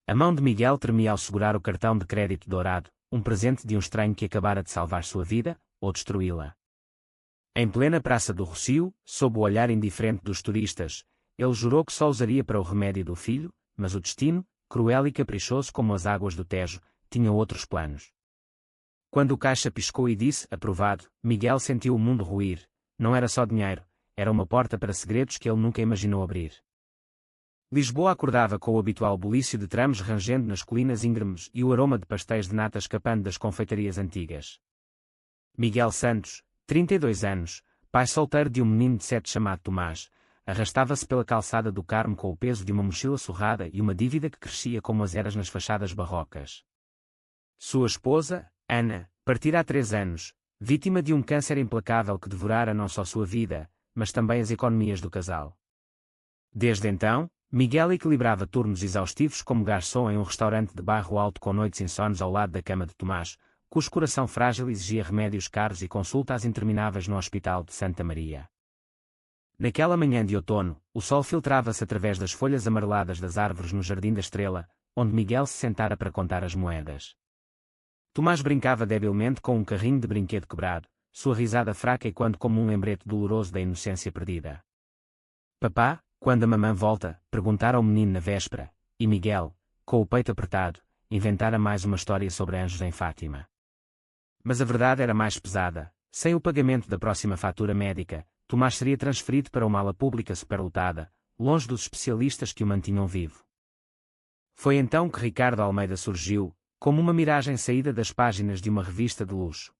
A mão de Miguel tremia ao segurar o cartão de crédito dourado, um presente de um estranho que acabara de salvar sua vida, ou destruí-la. Em plena Praça do Rossio, sob o olhar indiferente dos turistas, ele jurou que só usaria para o remédio do filho, mas o destino, cruel e caprichoso como as águas do Tejo, tinha outros planos. Quando o caixa piscou e disse, aprovado, Miguel sentiu o mundo ruir. Não era só dinheiro, era uma porta para segredos que ele nunca imaginou abrir. Lisboa acordava com o habitual bulício de tramos rangendo nas colinas íngremes e o aroma de pastéis de nata escapando das confeitarias antigas. Miguel Santos, 32 anos, pai solteiro de um menino de 7 chamado Tomás, arrastava-se pela calçada do Carmo com o peso de uma mochila surrada e uma dívida que crescia como as eras nas fachadas barrocas. Sua esposa, Ana, partira há 3 anos, vítima de um câncer implacável que devorara não só sua vida, mas também as economias do casal. Desde então, Miguel equilibrava turnos exaustivos como garçom em um restaurante de bairro alto com noites insones ao lado da cama de Tomás, cujo coração frágil exigia remédios caros e consultas intermináveis no Hospital de Santa Maria. Naquela manhã de outono, o sol filtrava-se através das folhas amareladas das árvores no Jardim da Estrela, onde Miguel se sentara para contar as moedas. Tomás brincava debilmente com um carrinho de brinquedo quebrado, sua risada fraca e quando como um lembrete doloroso da inocência perdida. Papá, quando a mamã volta? Perguntara ao menino na véspera, e Miguel, com o peito apertado, inventara mais uma história sobre anjos em Fátima. Mas a verdade era mais pesada. Sem o pagamento da próxima fatura médica, Tomás seria transferido para uma ala pública superlotada, longe dos especialistas que o mantinham vivo. Foi então que Ricardo Almeida surgiu, como uma miragem saída das páginas de uma revista de luxo.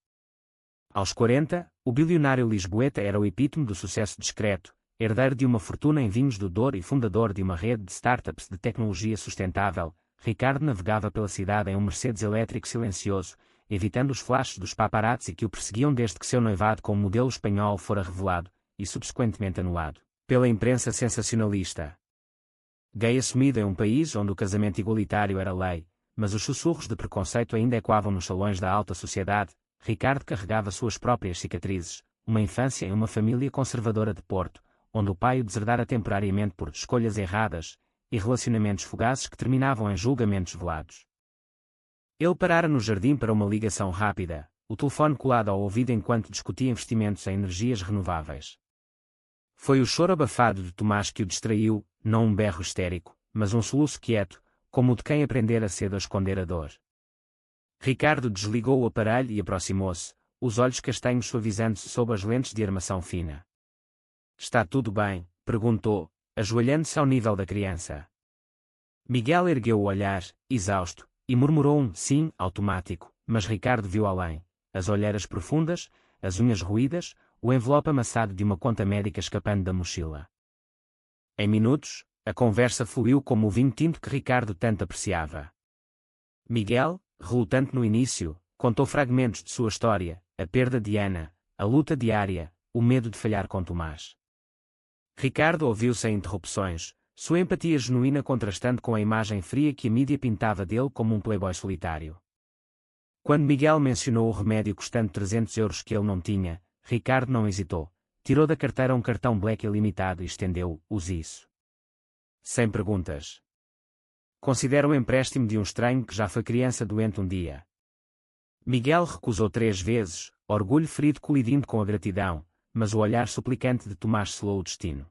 Aos 40, o bilionário lisboeta era o epítome do sucesso discreto, herdeiro de uma fortuna em vinhos do Douro e fundador de uma rede de startups de tecnologia sustentável. Ricardo navegava pela cidade em um Mercedes elétrico silencioso, evitando os flashes dos paparazzi que o perseguiam desde que seu noivado com o modelo espanhol fora revelado, e subsequentemente anulado, pela imprensa sensacionalista. Gay assumido em um país onde o casamento igualitário era lei, mas os sussurros de preconceito ainda ecoavam nos salões da alta sociedade, Ricardo carregava suas próprias cicatrizes, uma infância em uma família conservadora de Porto, onde o pai o deserdara temporariamente por escolhas erradas, e relacionamentos fugazes que terminavam em julgamentos velados. Ele parara no jardim para uma ligação rápida, o telefone colado ao ouvido enquanto discutia investimentos em energias renováveis. Foi o choro abafado de Tomás que o distraiu, não um berro histérico, mas um soluço quieto, como o de quem aprendera cedo a esconder a dor. Ricardo desligou o aparelho e aproximou-se, os olhos castanhos suavizando-se sob as lentes de armação fina. Está tudo bem? Perguntou, ajoelhando-se ao nível da criança. Miguel ergueu o olhar, exausto, e murmurou um sim automático, mas Ricardo viu além, as olheiras profundas, as unhas roídas, o envelope amassado de uma conta médica escapando da mochila. Em minutos, a conversa fluiu como o vinho tinto que Ricardo tanto apreciava. Miguel, relutante no início, contou fragmentos de sua história, a perda de Ana, a luta diária, o medo de falhar com Tomás. Ricardo ouviu sem interrupções, sua empatia genuína contrastando com a imagem fria que a mídia pintava dele como um playboy solitário. Quando Miguel mencionou o remédio custando 300 euros que ele não tinha, Ricardo não hesitou, tirou da carteira um cartão Black ilimitado e estendeu-o, use isso. Sem perguntas. Considera o empréstimo de um estranho que já foi criança doente um dia. Miguel recusou 3 vezes, orgulho ferido colidindo com a gratidão, mas o olhar suplicante de Tomás selou o destino.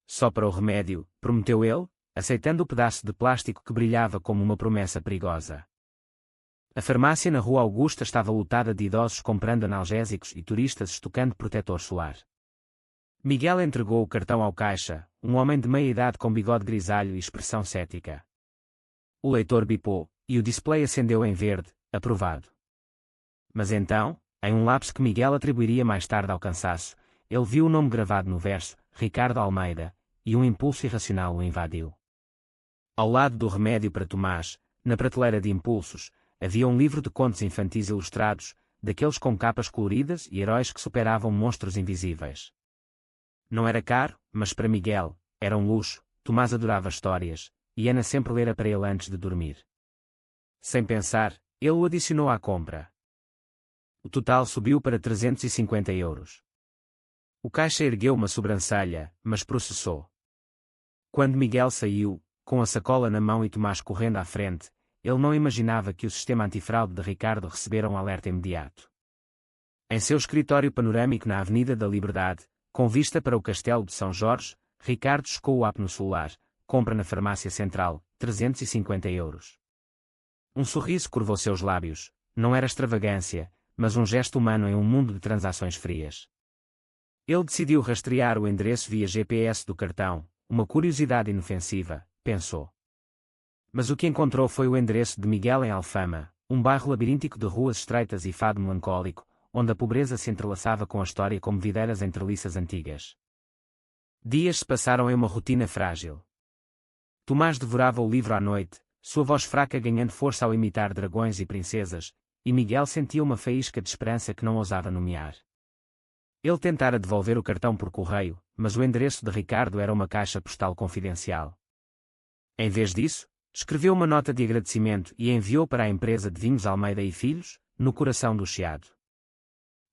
Só para o remédio, prometeu ele, aceitando o pedaço de plástico que brilhava como uma promessa perigosa. A farmácia na Rua Augusta estava lotada de idosos comprando analgésicos e turistas estocando protetor solar. Miguel entregou o cartão ao caixa, um homem de meia-idade com bigode grisalho e expressão cética. O leitor bipou, e o display acendeu em verde, aprovado. Mas então, em um lapso que Miguel atribuiria mais tarde ao cansaço, ele viu o nome gravado no verso, Ricardo Almeida, e um impulso irracional o invadiu. Ao lado do remédio para Tomás, na prateleira de impulsos, havia um livro de contos infantis ilustrados, daqueles com capas coloridas e heróis que superavam monstros invisíveis. Não era caro, mas para Miguel, era um luxo. Tomás adorava histórias, e Ana sempre lera para ele antes de dormir. Sem pensar, ele o adicionou à compra. O total subiu para 350 euros. O caixa ergueu uma sobrancelha, mas processou. Quando Miguel saiu, com a sacola na mão e Tomás correndo à frente, ele não imaginava que o sistema antifraude de Ricardo recebera um alerta imediato. Em seu escritório panorâmico na Avenida da Liberdade, com vista para o Castelo de São Jorge, Ricardo checou o app no celular, compra na farmácia central, 350 euros. Um sorriso curvou seus lábios, não era extravagância, mas um gesto humano em um mundo de transações frias. Ele decidiu rastrear o endereço via GPS do cartão, uma curiosidade inofensiva, pensou. Mas o que encontrou foi o endereço de Miguel em Alfama, um bairro labiríntico de ruas estreitas e fado melancólico, onde a pobreza se entrelaçava com a história como videiras entre liças antigas. Dias se passaram em uma rotina frágil. Tomás devorava o livro à noite, sua voz fraca ganhando força ao imitar dragões e princesas, e Miguel sentia uma faísca de esperança que não ousava nomear. Ele tentara devolver o cartão por correio, mas o endereço de Ricardo era uma caixa postal confidencial. Em vez disso, escreveu uma nota de agradecimento e enviou para a empresa de vinhos Almeida e Filhos, no coração do Chiado.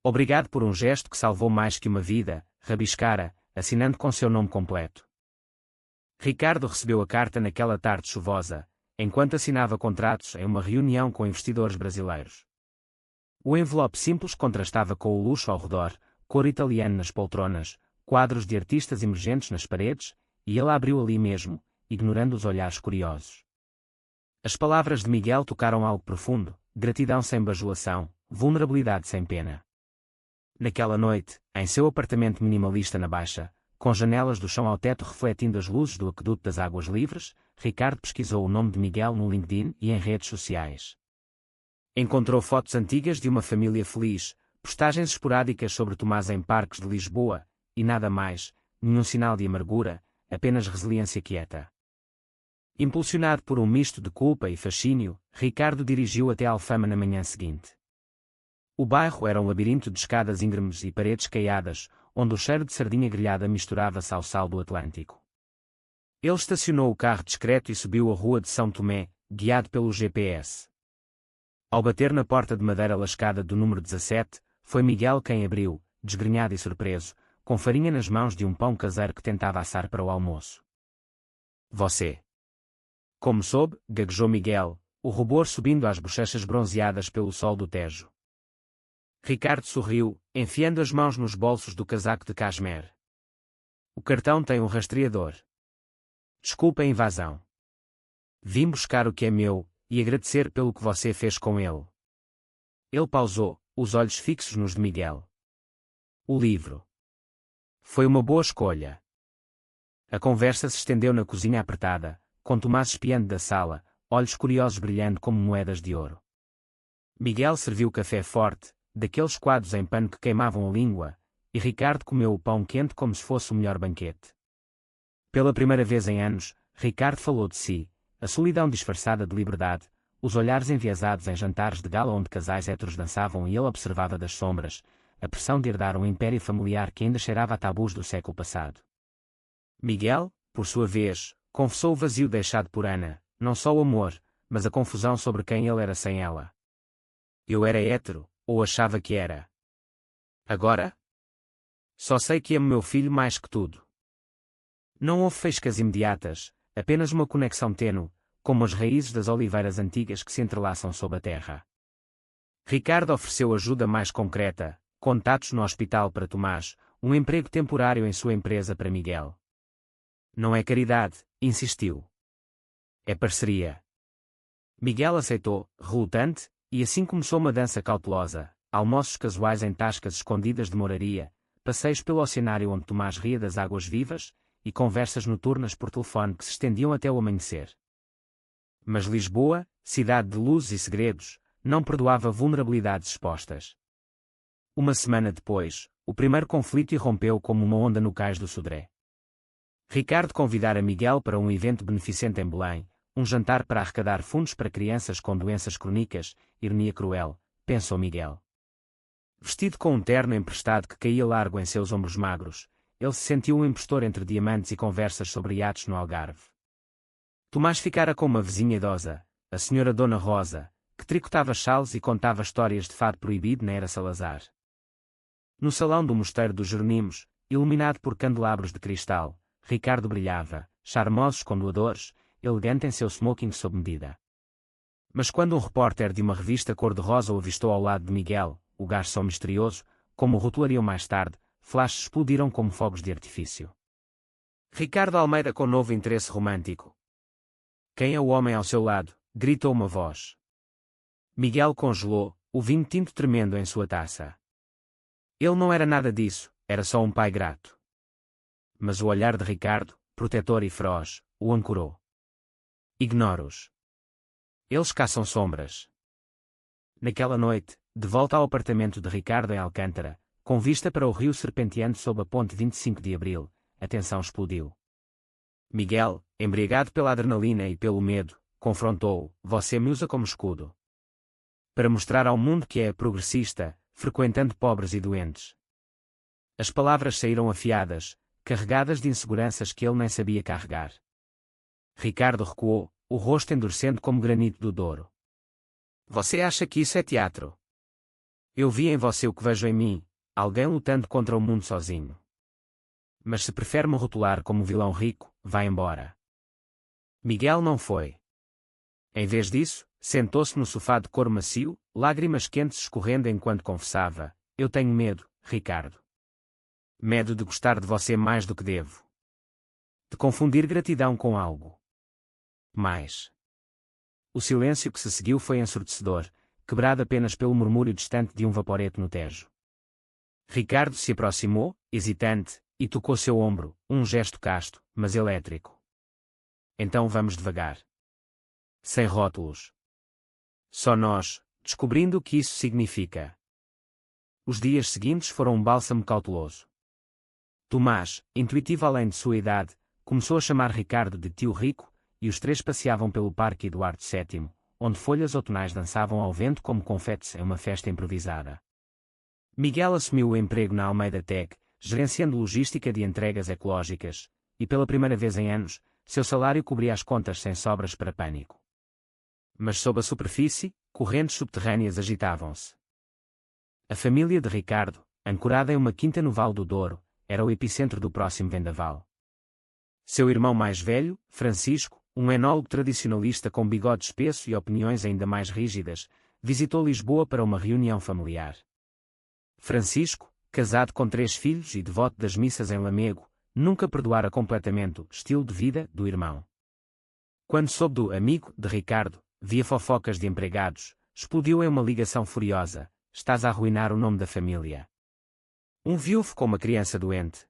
Obrigado por um gesto que salvou mais que uma vida, rabiscara, assinando com seu nome completo. Ricardo recebeu a carta naquela tarde chuvosa, enquanto assinava contratos em uma reunião com investidores brasileiros. O envelope simples contrastava com o luxo ao redor, cor italiana nas poltronas, quadros de artistas emergentes nas paredes, e ele abriu ali mesmo, ignorando os olhares curiosos. As palavras de Miguel tocaram algo profundo, gratidão sem bajulação, vulnerabilidade sem pena. Naquela noite, em seu apartamento minimalista na Baixa, com janelas do chão ao teto refletindo as luzes do aqueduto das Águas Livres, Ricardo pesquisou o nome de Miguel no LinkedIn e em redes sociais. Encontrou fotos antigas de uma família feliz, postagens esporádicas sobre Tomás em parques de Lisboa, e nada mais, nenhum sinal de amargura, apenas resiliência quieta. Impulsionado por um misto de culpa e fascínio, Ricardo dirigiu até Alfama na manhã seguinte. O bairro era um labirinto de escadas íngremes e paredes caiadas, onde o cheiro de sardinha grelhada misturava-se ao sal do Atlântico. Ele estacionou o carro discreto e subiu a rua de São Tomé, guiado pelo GPS. Ao bater na porta de madeira lascada do número 17, foi Miguel quem abriu, desgrenhado e surpreso, com farinha nas mãos de um pão caseiro que tentava assar para o almoço. Você. Como soube, gaguejou Miguel, o rubor subindo às bochechas bronzeadas pelo sol do Tejo. Ricardo sorriu, enfiando as mãos nos bolsos do casaco de cashmere. O cartão tem um rastreador. Desculpe a invasão. Vim buscar o que é meu, e agradecer pelo que você fez com ele. Ele pausou, os olhos fixos nos de Miguel. O livro. Foi uma boa escolha. A conversa se estendeu na cozinha apertada, com Tomás espiando da sala, olhos curiosos brilhando como moedas de ouro. Miguel serviu café forte, daqueles coados em pano que queimavam a língua, e Ricardo comeu o pão quente como se fosse o melhor banquete. Pela primeira vez em anos, Ricardo falou de si, a solidão disfarçada de liberdade, os olhares enviesados em jantares de gala onde casais héteros dançavam e ele observava das sombras, a pressão de herdar um império familiar que ainda cheirava a tabus do século passado. Miguel, por sua vez, confessou o vazio deixado por Ana, não só o amor, mas a confusão sobre quem ele era sem ela. Eu era hétero, ou achava que era. Agora? Só sei que amo meu filho mais que tudo. Não houve faíscas imediatas, apenas uma conexão tênue, como as raízes das oliveiras antigas que se entrelaçam sob a terra. Ricardo ofereceu ajuda mais concreta, contatos no hospital para Tomás, um emprego temporário em sua empresa para Miguel. Não é caridade, insistiu. É parceria. Miguel aceitou, relutante, e assim começou uma dança cautelosa, almoços casuais em tascas escondidas de moraria, passeios pelo oceanário onde Tomás ria das águas vivas, e conversas noturnas por telefone que se estendiam até o amanhecer. Mas Lisboa, cidade de luzes e segredos, não perdoava vulnerabilidades expostas. Uma semana depois, o primeiro conflito irrompeu como uma onda no cais do Sodré. Ricardo convidara Miguel para um evento beneficente em Belém, um jantar para arrecadar fundos para crianças com doenças crônicas, ironia cruel, pensou Miguel. Vestido com um terno emprestado que caía largo em seus ombros magros, ele se sentiu um impostor entre diamantes e conversas sobre iates no Algarve. Tomás ficara com uma vizinha idosa, a senhora Dona Rosa, que tricotava chales e contava histórias de fado proibido na era Salazar. No salão do Mosteiro dos Jeronimos, iluminado por candelabros de cristal, Ricardo brilhava, charmosos condoadores, elegante em seu smoking sob medida. Mas quando um repórter de uma revista cor-de-rosa o avistou ao lado de Miguel, o garçom misterioso, como o rotulariam mais tarde, flashes explodiram como fogos de artifício. Ricardo Almeida com novo interesse romântico. Quem é o homem ao seu lado? Gritou uma voz. Miguel congelou, o vinho tinto tremendo em sua taça. Ele não era nada disso, era só um pai grato. Mas o olhar de Ricardo, protetor e feroz, o ancorou. Ignoro-os. Eles caçam sombras. Naquela noite, de volta ao apartamento de Ricardo em Alcântara, com vista para o rio serpenteando sob a ponte 25 de Abril, a tensão explodiu. Miguel, embriagado pela adrenalina e pelo medo, confrontou-o: você me usa como escudo. Para mostrar ao mundo que é progressista, frequentando pobres e doentes. As palavras saíram afiadas, carregadas de inseguranças que ele nem sabia carregar. Ricardo recuou, o rosto endurecendo como granito do Douro. Você acha que isso é teatro? Eu vi em você o que vejo em mim, alguém lutando contra o mundo sozinho. Mas se prefere me rotular como vilão rico, vá embora. Miguel não foi. Em vez disso, sentou-se no sofá de couro macio, lágrimas quentes escorrendo enquanto confessava: eu tenho medo, Ricardo. Medo de gostar de você mais do que devo. De confundir gratidão com algo mais. O silêncio que se seguiu foi ensurdecedor, quebrado apenas pelo murmúrio distante de um vaporete no Tejo. Ricardo se aproximou, hesitante, e tocou seu ombro, um gesto casto, mas elétrico. Então vamos devagar. Sem rótulos. Só nós, descobrindo o que isso significa. Os dias seguintes foram um bálsamo cauteloso. Tomás, intuitivo além de sua idade, começou a chamar Ricardo de tio rico, e os três passeavam pelo Parque Eduardo VII, onde folhas outonais dançavam ao vento como confetes em uma festa improvisada. Miguel assumiu o emprego na Almeida Tech, gerenciando logística de entregas ecológicas, e pela primeira vez em anos, seu salário cobria as contas sem sobras para pânico. Mas sob a superfície, correntes subterrâneas agitavam-se. A família de Ricardo, ancorada em uma quinta no Vale do Douro, era o epicentro do próximo vendaval. Seu irmão mais velho, Francisco, um enólogo tradicionalista com bigode espesso e opiniões ainda mais rígidas, visitou Lisboa para uma reunião familiar. Francisco, casado com 3 filhos e devoto das missas em Lamego, nunca perdoara completamente o estilo de vida do irmão. Quando soube do amigo de Ricardo, via fofocas de empregados, explodiu em uma ligação furiosa: estás a arruinar o nome da família. Um viúvo com uma criança doente.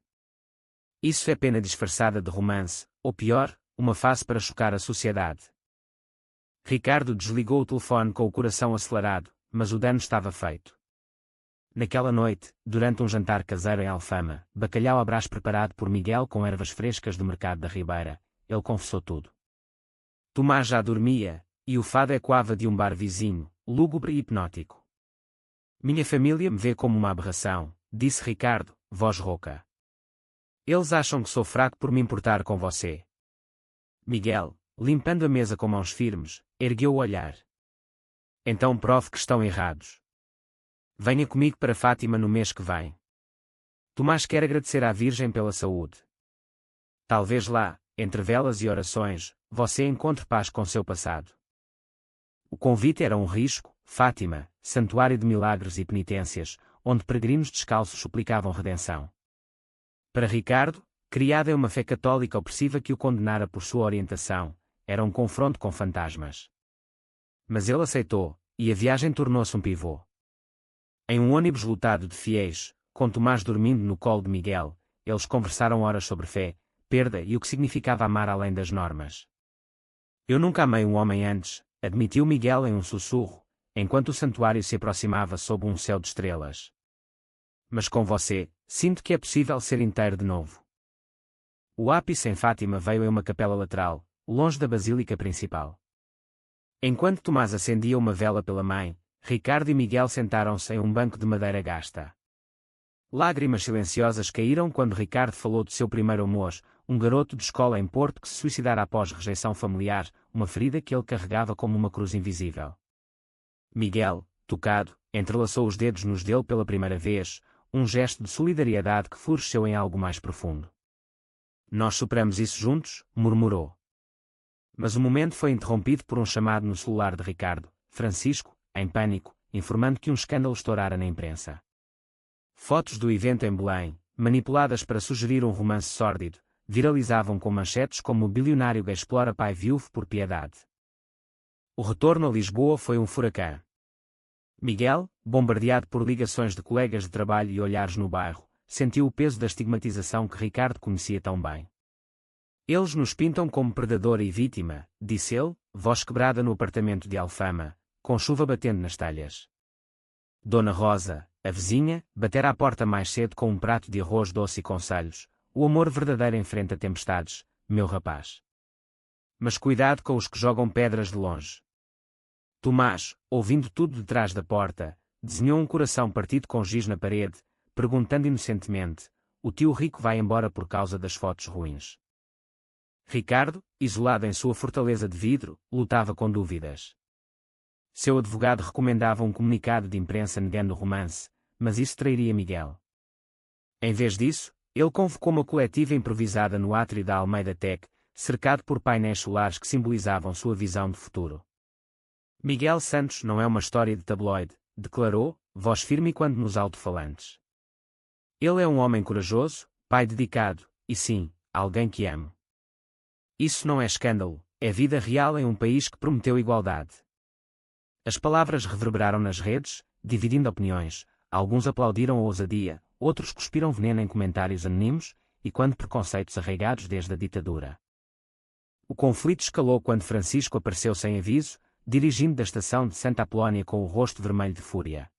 Isso é pena disfarçada de romance, ou pior, uma face para chocar a sociedade. Ricardo desligou o telefone com o coração acelerado, mas o dano estava feito. Naquela noite, durante um jantar caseiro em Alfama, bacalhau à brás preparado por Miguel com ervas frescas do mercado da Ribeira, ele confessou tudo. Tomás já dormia, e o fado ecoava de um bar vizinho, lúgubre e hipnótico. Minha família me vê como uma aberração, disse Ricardo, voz rouca. Eles acham que sou fraco por me importar com você. Miguel, limpando a mesa com mãos firmes, ergueu o olhar. Então prove que estão errados. Venha comigo para Fátima no mês que vem. Tomás quer agradecer à Virgem pela saúde. Talvez lá, entre velas e orações, você encontre paz com seu passado. O convite era um risco, Fátima, santuário de milagres e penitências, onde peregrinos descalços suplicavam redenção. Para Ricardo, criado em uma fé católica opressiva que o condenara por sua orientação, era um confronto com fantasmas. Mas ele aceitou, e a viagem tornou-se um pivô. Em um ônibus lotado de fiéis, com Tomás dormindo no colo de Miguel, eles conversaram horas sobre fé, perda e o que significava amar além das normas. Eu nunca amei um homem antes, admitiu Miguel em um sussurro, enquanto o santuário se aproximava sob um céu de estrelas. Mas com você, sinto que é possível ser inteiro de novo. O ápice em Fátima veio em uma capela lateral, longe da basílica principal. Enquanto Tomás acendia uma vela pela mãe, Ricardo e Miguel sentaram-se em um banco de madeira gasta. Lágrimas silenciosas caíram quando Ricardo falou de seu primeiro amor, um garoto de escola em Porto que se suicidara após rejeição familiar, uma ferida que ele carregava como uma cruz invisível. Miguel, tocado, entrelaçou os dedos nos dele pela primeira vez, um gesto de solidariedade que floresceu em algo mais profundo. Nós superamos isso juntos, murmurou. Mas o momento foi interrompido por um chamado no celular de Ricardo. Francisco, em pânico, informando que um escândalo estourara na imprensa. Fotos do evento em Belém, manipuladas para sugerir um romance sórdido, viralizavam com manchetes como "O bilionário gay explora pai viúvo por piedade". O retorno a Lisboa foi um furacão. Miguel, bombardeado por ligações de colegas de trabalho e olhares no bairro, sentiu o peso da estigmatização que Ricardo conhecia tão bem. "Eles nos pintam como predador e vítima", disse ele, voz quebrada no apartamento de Alfama, com chuva batendo nas telhas. Dona Rosa, a vizinha, batera à porta mais cedo com um prato de arroz doce e conselhos. "O amor verdadeiro enfrenta tempestades, meu rapaz. Mas cuidado com os que jogam pedras de longe." Tomás, ouvindo tudo de trás da porta, desenhou um coração partido com giz na parede, perguntando inocentemente: "O tio rico vai embora por causa das fotos ruins?" Ricardo, isolado em sua fortaleza de vidro, lutava com dúvidas. Seu advogado recomendava um comunicado de imprensa negando o romance, mas isso trairia Miguel. Em vez disso, ele convocou uma coletiva improvisada no átrio da Almeida Tech, cercado por painéis solares que simbolizavam sua visão de futuro. "Miguel Santos não é uma história de tabloide", declarou, voz firme quando nos alto-falantes. "Ele é um homem corajoso, pai dedicado, e sim, alguém que amo. Isso não é escândalo, é vida real em um país que prometeu igualdade." As palavras reverberaram nas redes, dividindo opiniões. Alguns aplaudiram a ousadia, outros cuspiram veneno em comentários anónimos, e quando preconceitos arraigados desde a ditadura. O conflito escalou quando Francisco apareceu sem aviso, dirigindo da estação de Santa Apolónia com o rosto vermelho de fúria.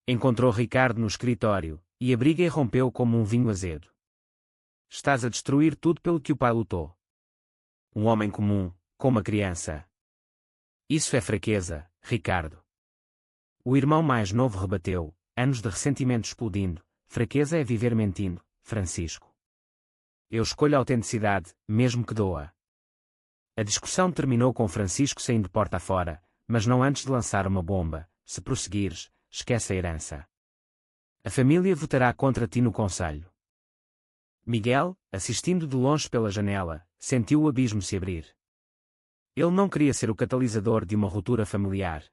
Encontrou Ricardo no escritório, e a briga irrompeu como um vinho azedo. "Estás a destruir tudo pelo que o pai lutou. Um homem comum, com uma criança. Isso é fraqueza, Ricardo." O irmão mais novo rebateu, anos de ressentimento explodindo: "Fraqueza é viver mentindo, Francisco. Eu escolho a autenticidade, mesmo que doa." A discussão terminou com Francisco saindo porta afora, mas não antes de lançar uma bomba: "Se prosseguires, esquece a herança. A família votará contra ti no conselho." Miguel, assistindo de longe pela janela, sentiu o abismo se abrir. Ele não queria ser o catalisador de uma ruptura familiar.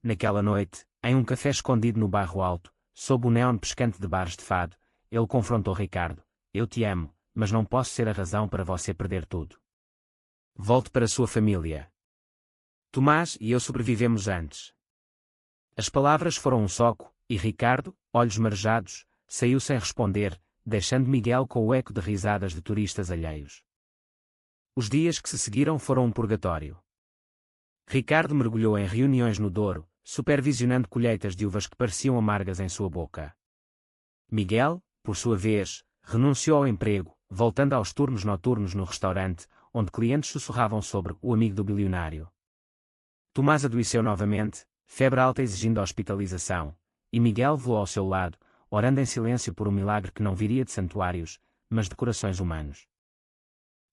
Naquela noite, em um café escondido no bairro Alto, sob o neon pescante de bares de fado, ele confrontou Ricardo: "Eu te amo, mas não posso ser a razão para você perder tudo. Volte para sua família. Tomás e eu sobrevivemos antes." As palavras foram um soco, e Ricardo, olhos marejados, saiu sem responder, deixando Miguel com o eco de risadas de turistas alheios. Os dias que se seguiram foram um purgatório. Ricardo mergulhou em reuniões no Douro, supervisionando colheitas de uvas que pareciam amargas em sua boca. Miguel, por sua vez, renunciou ao emprego, voltando aos turnos noturnos no restaurante, onde clientes sussurravam sobre "o amigo do bilionário". Tomás adoeceu novamente, febre alta exigindo hospitalização, e Miguel voou ao seu lado, orando em silêncio por um milagre que não viria de santuários, mas de corações humanos.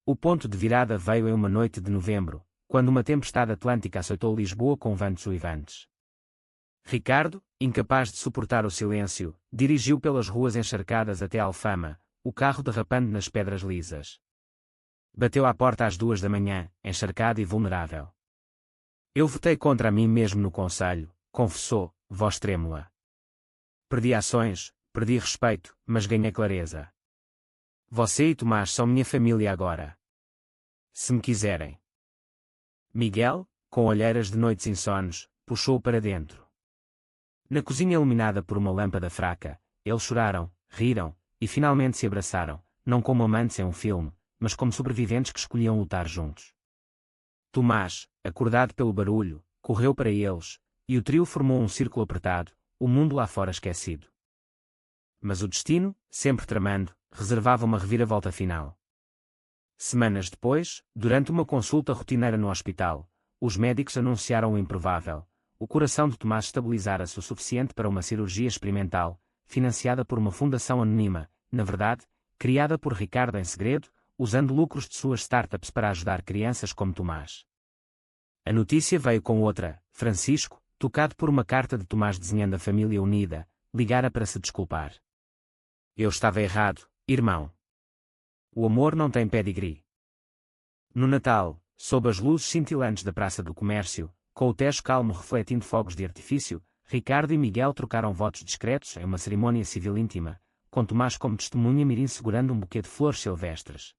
O ponto de virada veio em uma noite de novembro, quando uma tempestade atlântica açoitou Lisboa com ventos uivantes. Ricardo, incapaz de suportar o silêncio, dirigiu pelas ruas encharcadas até Alfama, o carro derrapando nas pedras lisas. Bateu à porta às 2 da manhã, encharcado e vulnerável. "Eu votei contra mim mesmo no conselho", confessou, voz trêmula. "Perdi ações, perdi respeito, mas ganhei clareza. Você e Tomás são minha família agora. Se me quiserem." Miguel, com olheiras de noites insones, puxou-o para dentro. Na cozinha iluminada por uma lâmpada fraca, eles choraram, riram, e finalmente se abraçaram, não como amantes em um filme, mas como sobreviventes que escolhiam lutar juntos. Tomás, acordado pelo barulho, correu para eles, e o trio formou um círculo apertado, o mundo lá fora esquecido. Mas o destino, sempre tramando, reservava uma reviravolta final. Semanas depois, durante uma consulta rotineira no hospital, os médicos anunciaram o improvável: o coração de Tomás estabilizara-se o suficiente para uma cirurgia experimental, financiada por uma fundação anônima, na verdade, criada por Ricardo em segredo, usando lucros de suas startups para ajudar crianças como Tomás. A notícia veio com outra: Francisco, tocado por uma carta de Tomás desenhando a família unida, ligara para se desculpar. "Eu estava errado, irmão. O amor não tem pedigree." No Natal, sob as luzes cintilantes da Praça do Comércio, com o Tejo calmo refletindo fogos de artifício, Ricardo e Miguel trocaram votos discretos em uma cerimônia civil íntima, com Tomás como testemunha mirim segurando um buquê de flores silvestres.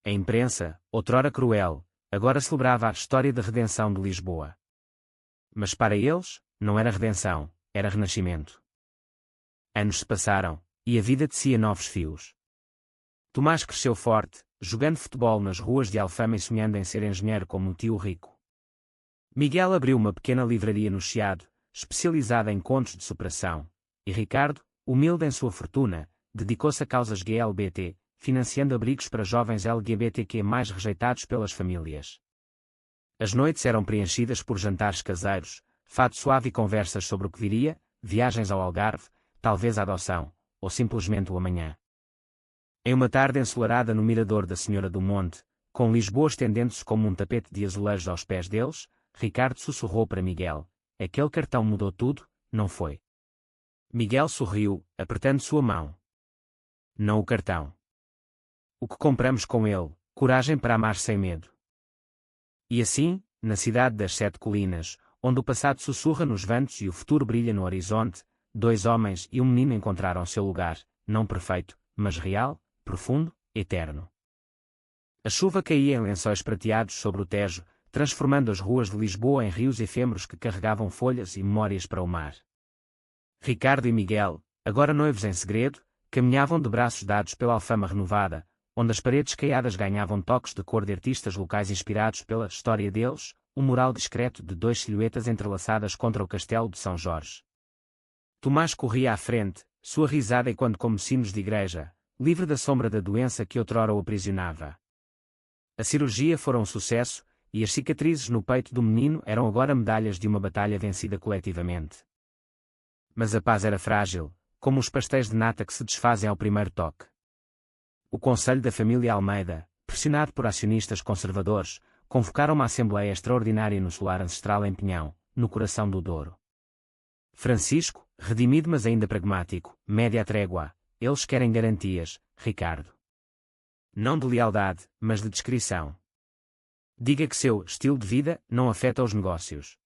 A imprensa, outrora cruel, agora celebrava a história da redenção de Lisboa. Mas para eles, não era redenção, era renascimento. Anos se passaram, e a vida tecia novos fios. Tomás cresceu forte, jogando futebol nas ruas de Alfama e sonhando em ser engenheiro como um tio rico. Miguel abriu uma pequena livraria no Chiado, especializada em contos de superação, e Ricardo, humilde em sua fortuna, dedicou-se a causas GLBT, financiando abrigos para jovens LGBTQ mais rejeitados pelas famílias. As noites eram preenchidas por jantares caseiros, fado suave e conversas sobre o que viria, viagens ao Algarve, talvez a adoção, ou simplesmente o amanhã. Em uma tarde ensolarada no mirador da Senhora do Monte, com Lisboa estendendo-se como um tapete de azulejos aos pés deles, Ricardo sussurrou para Miguel: aquele cartão mudou tudo, não foi? Miguel sorriu, apertando sua mão. Não o cartão. O que compramos com ele, coragem para amar sem medo. E assim, na cidade das Sete Colinas, onde o passado sussurra nos ventos e o futuro brilha no horizonte, dois homens e um menino encontraram seu lugar, não perfeito, mas real, profundo, eterno. A chuva caía em lençóis prateados sobre o Tejo, transformando as ruas de Lisboa em rios efêmeros que carregavam folhas e memórias para o mar. Ricardo e Miguel, agora noivos em segredo, caminhavam de braços dados pela Alfama renovada, onde as paredes caiadas ganhavam toques de cor de artistas locais inspirados pela história deles, um mural discreto de duas silhuetas entrelaçadas contra o castelo de São Jorge. Tomás corria à frente, sua risada ecoando como sinos de igreja, livre da sombra da doença que outrora o aprisionava. A cirurgia fora um sucesso, e as cicatrizes no peito do menino eram agora medalhas de uma batalha vencida coletivamente. Mas a paz era frágil, como os pastéis de nata que se desfazem ao primeiro toque. O Conselho da Família Almeida, pressionado por acionistas conservadores, convocaram uma assembleia extraordinária no solar ancestral em Pinhão, no coração do Douro. Francisco, redimido mas ainda pragmático, mede a trégua. Eles querem garantias, Ricardo. Não de lealdade, mas de discrição. Diga que seu estilo de vida não afeta os negócios.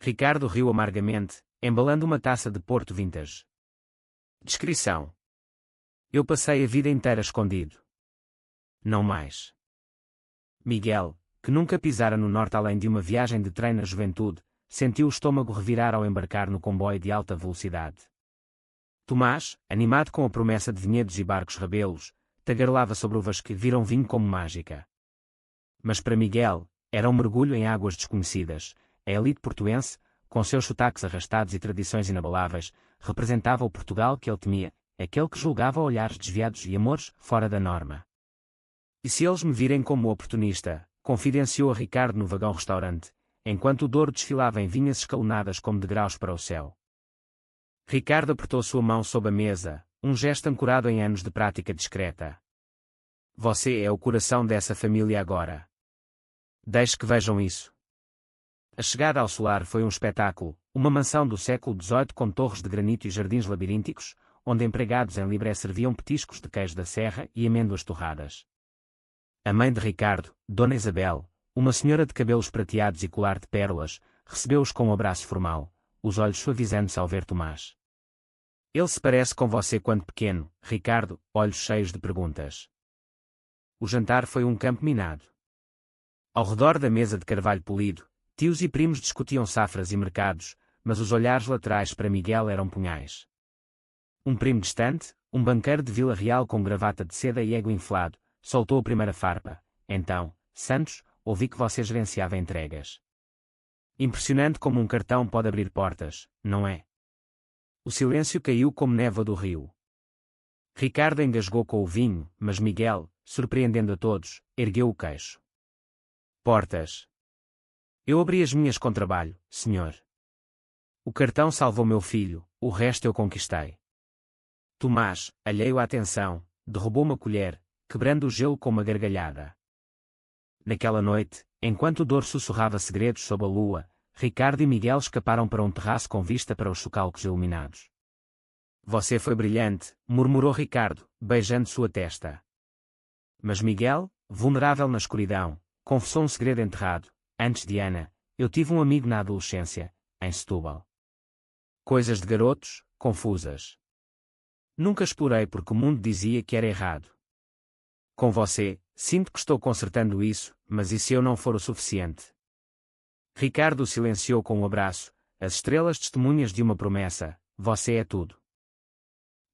Ricardo riu amargamente, embalando uma taça de Porto Vintage. Discrição. Eu passei a vida inteira escondido. Não mais. Miguel, que nunca pisara no norte além de uma viagem de trem na juventude, sentiu o estômago revirar ao embarcar no comboio de alta velocidade. Tomás, animado com a promessa de vinhedos e barcos rebelos, tagarelava sobre uvas que viram vinho como mágica. Mas para Miguel, era um mergulho em águas desconhecidas. A elite portuense, com seus sotaques arrastados e tradições inabaláveis, representava o Portugal que ele temia, aquele que julgava olhares desviados e amores fora da norma. E se eles me virem como oportunista, confidenciou a Ricardo no vagão-restaurante, enquanto o Douro desfilava em vinhas escalonadas como degraus para o céu. Ricardo apertou sua mão sob a mesa, um gesto ancorado em anos de prática discreta. Você é o coração dessa família agora. Deixe que vejam isso. A chegada ao solar foi um espetáculo, uma mansão do século XVIII com torres de granito e jardins labirínticos, onde empregados em libré serviam petiscos de queijo da serra e amêndoas torradas. A mãe de Ricardo, Dona Isabel, uma senhora de cabelos prateados e colar de pérolas, recebeu-os com um abraço formal, os olhos suavizando-se ao ver Tomás. Ele se parece com você quando pequeno, Ricardo, olhos cheios de perguntas. O jantar foi um campo minado. Ao redor da mesa de carvalho polido, tios e primos discutiam safras e mercados, mas os olhares laterais para Miguel eram punhais. Um primo distante, um banqueiro de Vila Real com gravata de seda e ego inflado, soltou a primeira farpa. Então, Santos, ouvi que você gerenciava entregas. Impressionante como um cartão pode abrir portas, não é? O silêncio caiu como névoa do rio. Ricardo engasgou com o vinho, mas Miguel, surpreendendo a todos, ergueu o queixo. Portas. Eu abri as minhas com trabalho, senhor. O cartão salvou meu filho, o resto eu conquistei. Tomás, alheio à atenção, derrubou uma colher, quebrando o gelo com uma gargalhada. Naquela noite, enquanto o Douro sussurrava segredos sob a lua, Ricardo e Miguel escaparam para um terraço com vista para os socalcos iluminados. Você foi brilhante, murmurou Ricardo, beijando sua testa. Mas Miguel, vulnerável na escuridão, confessou um segredo enterrado. Antes de Ana, eu tive um amigo na adolescência, em Setúbal. Coisas de garotos, confusas. Nunca explorei porque o mundo dizia que era errado. Com você, sinto que estou consertando isso, mas e se eu não for o suficiente? Ricardo o silenciou com um abraço, as estrelas testemunhas de uma promessa, você é tudo.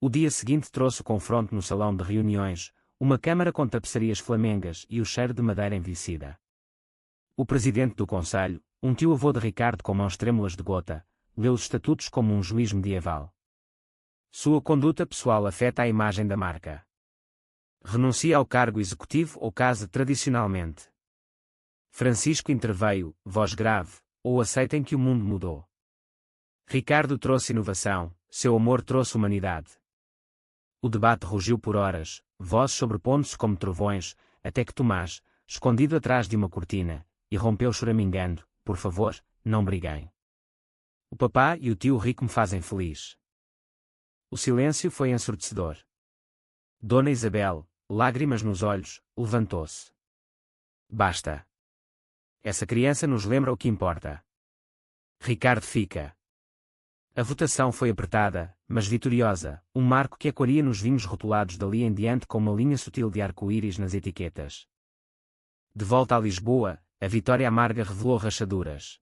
O dia seguinte trouxe o confronto no salão de reuniões, uma câmara com tapeçarias flamengas e o cheiro de madeira envelhecida. O presidente do conselho, um tio-avô de Ricardo com mãos trêmulas de gota, leu os estatutos como um juiz medieval. Sua conduta pessoal afeta a imagem da marca. Renuncia ao cargo executivo ou case tradicionalmente. Francisco interveio, voz grave, ou aceitem que o mundo mudou. Ricardo trouxe inovação, seu amor trouxe humanidade. O debate rugiu por horas, vozes sobrepondo-se como trovões, até que Tomás, escondido atrás de uma cortina, irrompeu choramingando, por favor, não briguem. O papá e o tio rico me fazem feliz. O silêncio foi ensurdecedor. Dona Isabel, lágrimas nos olhos, levantou-se. Basta. Essa criança nos lembra o que importa. Ricardo fica. A votação foi apertada, mas vitoriosa, um marco que ecoaria nos vinhos rotulados dali em diante com uma linha sutil de arco-íris nas etiquetas. De volta a Lisboa, a vitória amarga revelou rachaduras.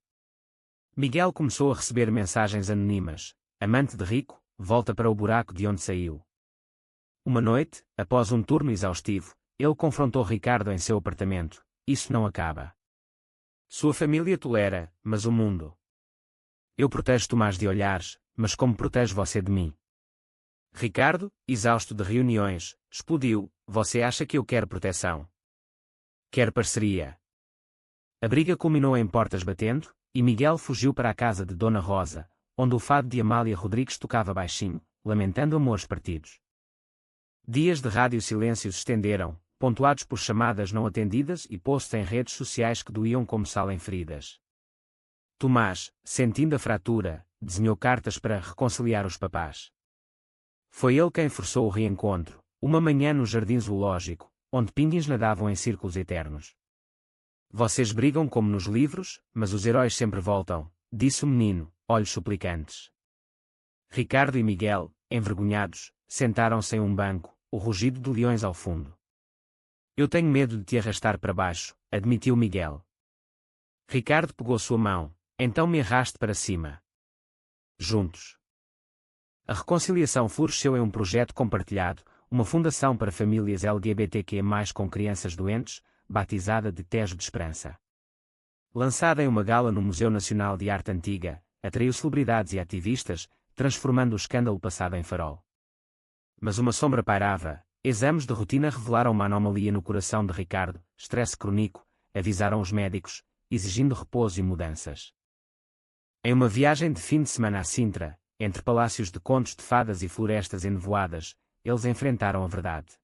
Miguel começou a receber mensagens anônimas. Amante de rico, volta para o buraco de onde saiu. Uma noite, após um turno exaustivo, ele confrontou Ricardo em seu apartamento. Isso não acaba. Sua família tolera, mas o mundo. Eu protejo Tomás de olhares, mas como protege você de mim? Ricardo, exausto de reuniões, explodiu. Você acha que eu quero proteção? Quer parceria? A briga culminou em portas batendo, e Miguel fugiu para a casa de Dona Rosa, onde o fado de Amália Rodrigues tocava baixinho, lamentando amores partidos. Dias de rádio silêncio se estenderam, pontuados por chamadas não atendidas e posts em redes sociais que doíam como sal em feridas. Tomás, sentindo a fratura, desenhou cartas para reconciliar os papás. Foi ele quem forçou o reencontro, uma manhã no jardim zoológico, onde pinguins nadavam em círculos eternos. Vocês brigam como nos livros, mas os heróis sempre voltam, disse o menino, olhos suplicantes. Ricardo e Miguel, envergonhados, sentaram-se em um banco, o rugido de leões ao fundo. Eu tenho medo de te arrastar para baixo, admitiu Miguel. Ricardo pegou sua mão, então me arraste para cima. Juntos. A reconciliação floresceu em um projeto compartilhado, uma fundação para famílias LGBTQ+, com crianças doentes, batizada de Tejo de Esperança. Lançada em uma gala no Museu Nacional de Arte Antiga, atraiu celebridades e ativistas, transformando o escândalo passado em farol. Mas uma sombra pairava. Exames de rotina revelaram uma anomalia no coração de Ricardo, estresse crônico, avisaram os médicos, exigindo repouso e mudanças. Em uma viagem de fim de semana a Sintra, entre palácios de contos de fadas e florestas enevoadas, eles enfrentaram a verdade.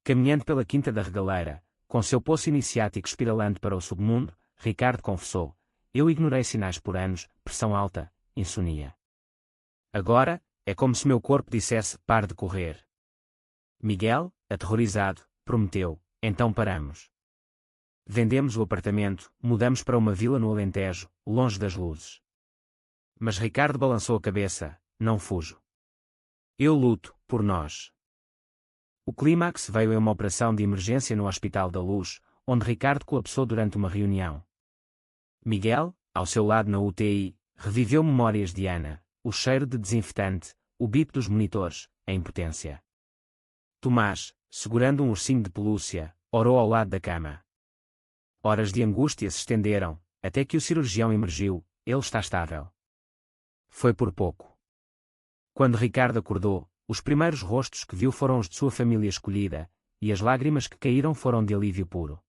Caminhando pela Quinta da Regaleira, com seu poço iniciático espiralando para o submundo, Ricardo confessou: eu ignorei sinais por anos, pressão alta, insônia. Agora, é como se meu corpo dissesse, pare de correr. Miguel, aterrorizado, prometeu, então paramos. Vendemos o apartamento, mudamos para uma vila no Alentejo, longe das luzes. Mas Ricardo balançou a cabeça, não fujo. Eu luto, por nós. O clímax veio em uma operação de emergência no Hospital da Luz, onde Ricardo colapsou durante uma reunião. Miguel, ao seu lado na UTI, reviveu memórias de Ana, o cheiro de desinfetante, o bip dos monitores, a impotência. Tomás, segurando um ursinho de pelúcia, orou ao lado da cama. Horas de angústia se estenderam, até que o cirurgião emergiu, ele está estável. Foi por pouco. Quando Ricardo acordou, os primeiros rostos que viu foram os de sua família escolhida, e as lágrimas que caíram foram de alívio puro.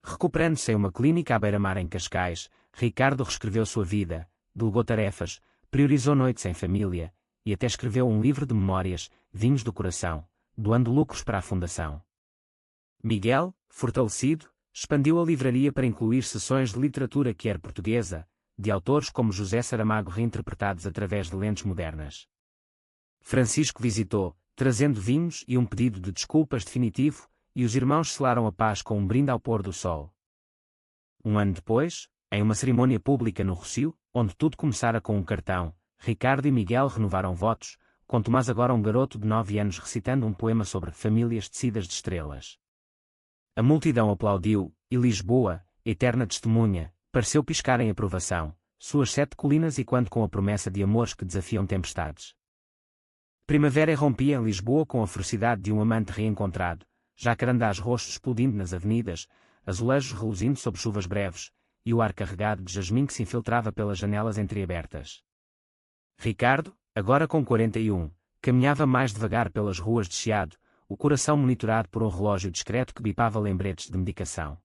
Recuperando-se em uma clínica à beira-mar em Cascais, Ricardo reescreveu sua vida, delegou tarefas, priorizou noites em família, e até escreveu um livro de memórias, Vinhos do Coração, doando lucros para a fundação. Miguel, fortalecido, expandiu a livraria para incluir sessões de literatura quer portuguesa, de autores como José Saramago reinterpretados através de lentes modernas. Francisco visitou, trazendo vinhos e um pedido de desculpas definitivo, e os irmãos selaram a paz com um brinde ao pôr do sol. Um ano depois, em uma cerimônia pública no Rossio, onde tudo começara com um cartão, Ricardo e Miguel renovaram votos, com Tomás agora um garoto de 9 anos recitando um poema sobre famílias tecidas de estrelas. A multidão aplaudiu, e Lisboa, eterna testemunha, pareceu piscar em aprovação, suas 7 colinas e quando com a promessa de amores que desafiam tempestades. Primavera irrompia em Lisboa com a ferocidade de um amante reencontrado, jacarandás roxos explodindo nas avenidas, azulejos reluzindo sob chuvas breves, e o ar carregado de jasmim que se infiltrava pelas janelas entreabertas. Ricardo, agora com 41, caminhava mais devagar pelas ruas de Chiado, o coração monitorado por um relógio discreto que bipava lembretes de medicação.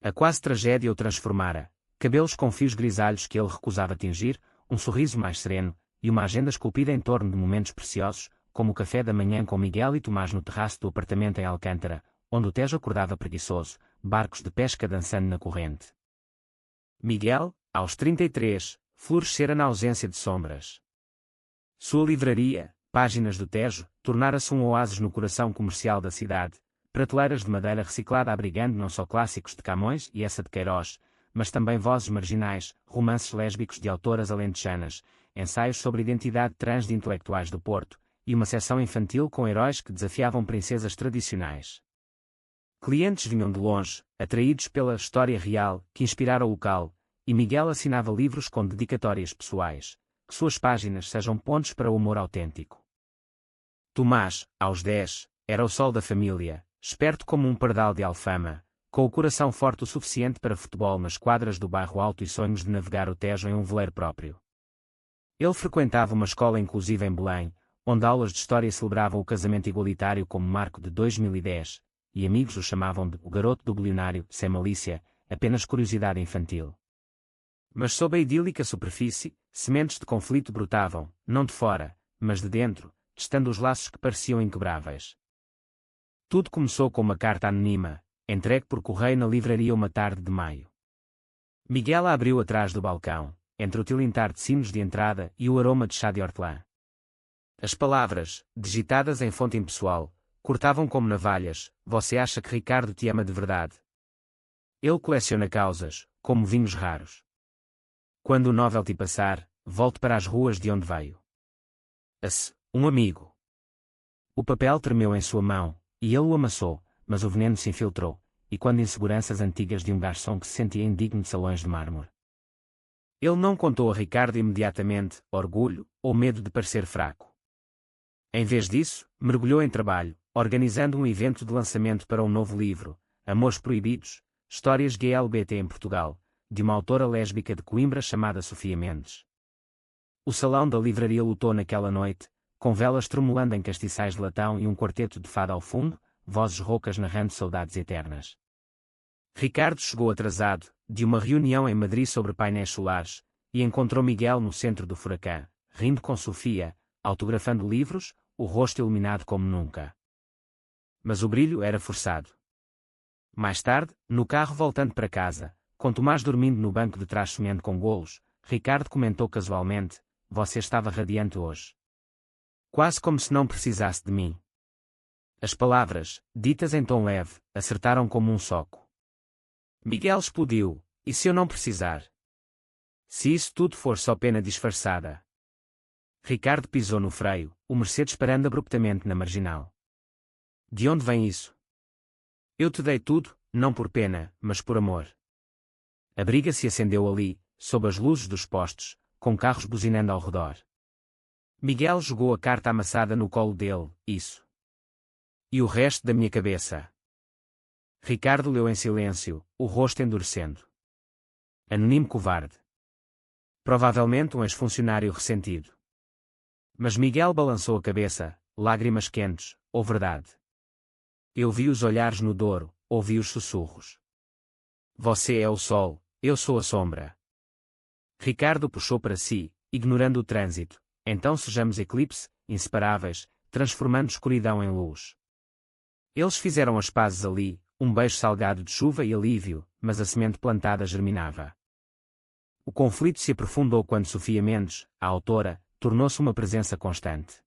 A quase tragédia o transformara, cabelos com fios grisalhos que ele recusava tingir, um sorriso mais sereno, e uma agenda esculpida em torno de momentos preciosos, como o café da manhã com Miguel e Tomás no terraço do apartamento em Alcântara, onde o Tejo acordava preguiçoso, barcos de pesca dançando na corrente. Miguel, aos 33, florescera na ausência de sombras. Sua livraria, Páginas do Tejo, tornara-se um oásis no coração comercial da cidade, prateleiras de madeira reciclada abrigando não só clássicos de Camões e essa de Queiroz, mas também vozes marginais, romances lésbicos de autoras alentejanas, ensaios sobre identidade trans de intelectuais do Porto, e uma seção infantil com heróis que desafiavam princesas tradicionais. Clientes vinham de longe, atraídos pela história real que inspirara o local, e Miguel assinava livros com dedicatórias pessoais, que suas páginas sejam pontos para o humor autêntico. Tomás, aos 10, era o sol da família, esperto como um pardal de alfama, com o coração forte o suficiente para futebol nas quadras do bairro Alto e sonhos de navegar o Tejo em um veleiro próprio. Ele frequentava uma escola inclusiva em Belém, onde aulas de história celebravam o casamento igualitário como marco de 2010, e amigos o chamavam de o garoto do bilionário, sem malícia, apenas curiosidade infantil. Mas sob a idílica superfície, sementes de conflito brotavam, não de fora, mas de dentro, testando os laços que pareciam inquebráveis. Tudo começou com uma carta anônima, entregue por correio na livraria uma tarde de maio. Miguel a abriu atrás do balcão, entre o tilintar de sinos de entrada e o aroma de chá de hortelã. As palavras, digitadas em fonte impessoal, cortavam como navalhas: você acha que Ricardo te ama de verdade? Ele coleciona causas, como vinhos raros. Quando o novel te passar, volte para as ruas de onde veio. Um amigo. O papel tremeu em sua mão, e ele o amassou, mas o veneno se infiltrou, e quando inseguranças antigas de um garçom que se sentia indigno de salões de mármore. Ele não contou a Ricardo imediatamente, orgulho, ou medo de parecer fraco. Em vez disso, mergulhou em trabalho, organizando um evento de lançamento para um novo livro, Amores Proibidos, Histórias GLBT em Portugal, de uma autora lésbica de Coimbra chamada Sofia Mendes. O salão da livraria lutou naquela noite, com velas tremulando em castiçais de latão e um quarteto de fado ao fundo, vozes roucas narrando saudades eternas. Ricardo chegou atrasado, de uma reunião em Madrid sobre painéis solares, e encontrou Miguel no centro do furacão, rindo com Sofia, autografando livros, o rosto iluminado como nunca. Mas o brilho era forçado. Mais tarde, no carro voltando para casa, com Tomás dormindo no banco de trás sonhando com golos, Ricardo comentou casualmente: você estava radiante hoje. Quase como se não precisasse de mim. As palavras, ditas em tom leve, acertaram como um soco. Miguel explodiu: e se eu não precisar? Se isso tudo for só pena disfarçada? Ricardo pisou no freio, o Mercedes parando abruptamente na marginal. De onde vem isso? Eu te dei tudo, não por pena, mas por amor. A briga se acendeu ali, sob as luzes dos postes, com carros buzinando ao redor. Miguel jogou a carta amassada no colo dele: isso. E o resto da minha cabeça? Ricardo leu em silêncio, o rosto endurecendo. Anônimo covarde. Provavelmente um ex-funcionário ressentido. Mas Miguel balançou a cabeça, lágrimas quentes: ou verdade. Eu vi os olhares no Douro, ouvi os sussurros. Você é o sol, eu sou a sombra. Ricardo puxou para si, ignorando o trânsito: então sejamos eclipse, inseparáveis, transformando escuridão em luz. Eles fizeram as pazes ali, um beijo salgado de chuva e alívio, mas a semente plantada germinava. O conflito se aprofundou quando Sofia Mendes, a autora, tornou-se uma presença constante.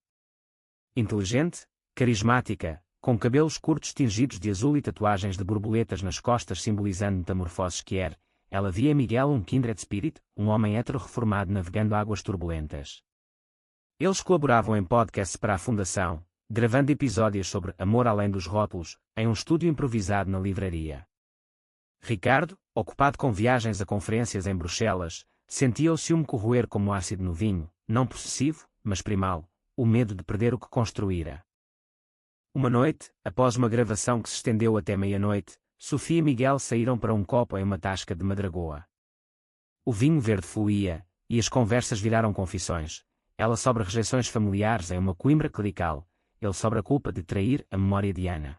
Inteligente, carismática, com cabelos curtos tingidos de azul e tatuagens de borboletas nas costas simbolizando metamorfoses que era, ela via em Miguel um kindred spirit, um homem hétero-reformado navegando águas turbulentas. Eles colaboravam em podcasts para a Fundação, gravando episódios sobre amor além dos rótulos, em um estúdio improvisado na livraria. Ricardo, ocupado com viagens a conferências em Bruxelas, sentia o ciúme corroer como ácido no vinho, não possessivo, mas primal, o medo de perder o que construíra. Uma noite, após uma gravação que se estendeu até meia-noite, Sofia e Miguel saíram para um copo em uma tasca de madragoa. O vinho verde fluía, e as conversas viraram confissões, ela sobre rejeições familiares em uma Coimbra clerical, ele sobre a culpa de trair a memória de Ana.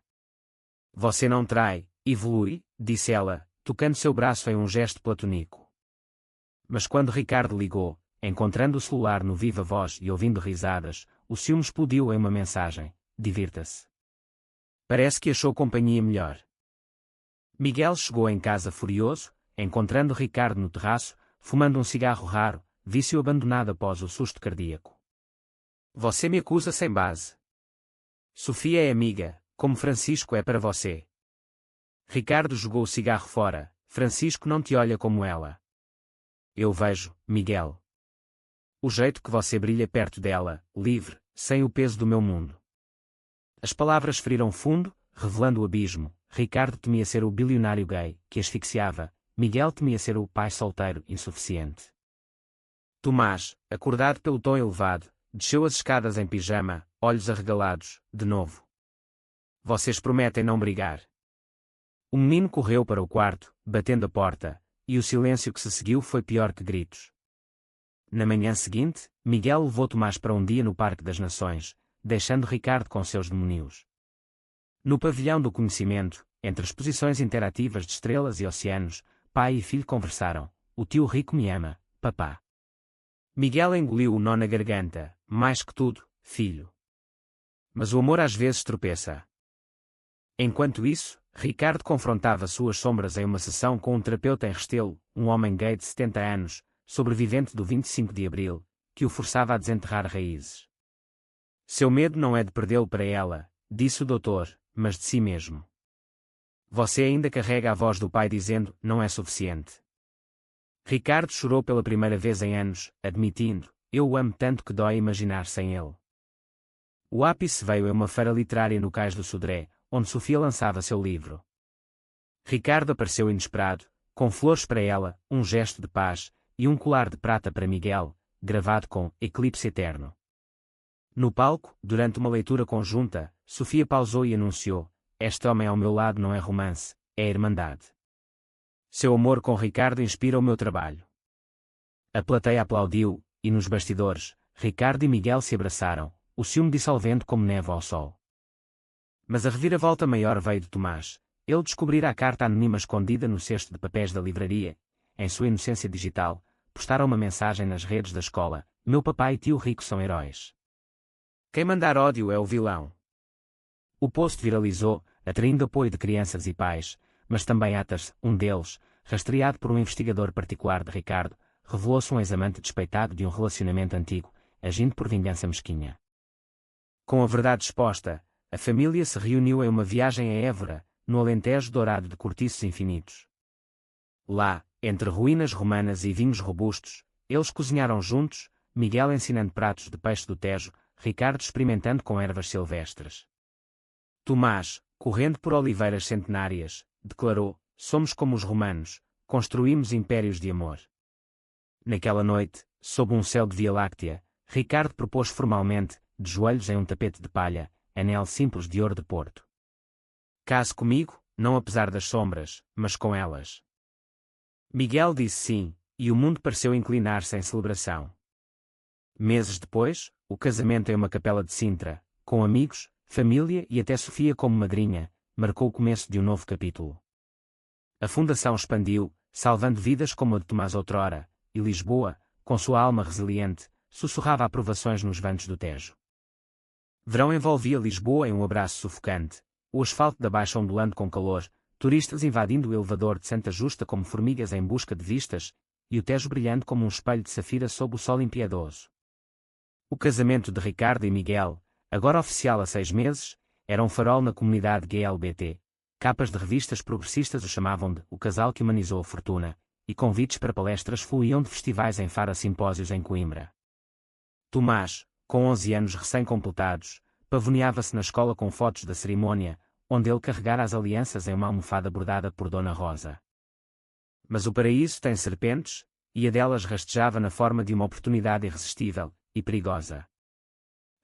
Você não trai, evolui, disse ela, tocando seu braço em um gesto platônico. Mas quando Ricardo ligou, encontrando o celular no viva voz e ouvindo risadas, o ciúme explodiu em uma mensagem: divirta-se. Parece que achou companhia melhor. Miguel chegou em casa furioso, encontrando Ricardo no terraço, fumando um cigarro raro, vício abandonado após o susto cardíaco. Você me acusa sem base. Sofia é amiga, como Francisco é para você. Ricardo jogou o cigarro fora. Francisco não te olha como ela. Eu vejo, Miguel. O jeito que você brilha perto dela, livre, sem o peso do meu mundo. As palavras feriram fundo, revelando o abismo. Ricardo temia ser o bilionário gay, que asfixiava. Miguel temia ser o pai solteiro, insuficiente. Tomás, acordado pelo tom elevado, desceu as escadas em pijama, olhos arregalados, de novo. Vocês prometem não brigar. O menino correu para o quarto, batendo a porta, e o silêncio que se seguiu foi pior que gritos. Na manhã seguinte, Miguel levou Tomás para um dia no Parque das Nações, deixando Ricardo com seus demónios. No pavilhão do conhecimento, entre exposições interativas de estrelas e oceanos, pai e filho conversaram. O tio rico me ama, papá. Miguel engoliu o nó na garganta. Mais que tudo, filho. Mas o amor às vezes tropeça. Enquanto isso, Ricardo confrontava suas sombras em uma sessão com um terapeuta em Restelo, um homem gay de 70 anos, sobrevivente do 25 de Abril, que o forçava a desenterrar raízes. Seu medo não é de perdê-lo para ela, disse o doutor, mas de si mesmo. Você ainda carrega a voz do pai dizendo, não é suficiente. Ricardo chorou pela primeira vez em anos, admitindo, eu o amo tanto que dói imaginar sem ele. O ápice veio em uma feira literária no Cais do Sodré, onde Sofia lançava seu livro. Ricardo apareceu inesperado, com flores para ela, um gesto de paz, e um colar de prata para Miguel, gravado com Eclipse Eterno. No palco, durante uma leitura conjunta, Sofia pausou e anunciou, este homem ao meu lado não é romance, é irmandade. Seu amor com Ricardo inspira o meu trabalho. A plateia aplaudiu, e nos bastidores, Ricardo e Miguel se abraçaram, o ciúme dissolvendo como neve ao sol. Mas a reviravolta maior veio de Tomás. Ele descobrira a carta anônima escondida no cesto de papéis da livraria. Em sua inocência digital, postara uma mensagem nas redes da escola: meu papai e tio rico são heróis. Quem mandar ódio é o vilão. O post viralizou, atraindo apoio de crianças e pais, mas também atas, um deles, rastreado por um investigador particular de Ricardo, revelou-se um ex-amante despeitado de um relacionamento antigo, agindo por vingança mesquinha. Com a verdade exposta, a família se reuniu em uma viagem a Évora, no Alentejo dourado de cortiços infinitos. Lá, entre ruínas romanas e vinhos robustos, eles cozinharam juntos, Miguel ensinando pratos de peixe do Tejo, Ricardo experimentando com ervas silvestres. Tomás, correndo por oliveiras centenárias, declarou, somos como os romanos, construímos impérios de amor. Naquela noite, sob um céu de Via-Láctea, Ricardo propôs formalmente, de joelhos em um tapete de palha, anel simples de ouro de Porto. Case comigo, não apesar das sombras, mas com elas. Miguel disse sim, e o mundo pareceu inclinar-se em celebração. Meses depois, o casamento em uma capela de Sintra, com amigos, família e até Sofia como madrinha, marcou o começo de um novo capítulo. A fundação expandiu, salvando vidas como a de Tomás outrora, e Lisboa, com sua alma resiliente, sussurrava aprovações nos ventos do Tejo. Verão envolvia Lisboa em um abraço sufocante, o asfalto da Baixa ondulando com calor, turistas invadindo o elevador de Santa Justa como formigas em busca de vistas, e o Tejo brilhando como um espelho de safira sob o sol impiedoso. O casamento de Ricardo e Miguel, agora oficial há 6 meses, Era um farol na comunidade GLBT. Capas de revistas progressistas o chamavam de "o casal que humanizou a fortuna", e convites para palestras fluíam de festivais em Fara simpósios em Coimbra. Tomás, com 11 anos recém-completados, pavoneava-se na escola com fotos da cerimônia, onde ele carregara as alianças em uma almofada bordada por Dona Rosa. Mas o paraíso tem serpentes, e a delas rastejava na forma de uma oportunidade irresistível e perigosa.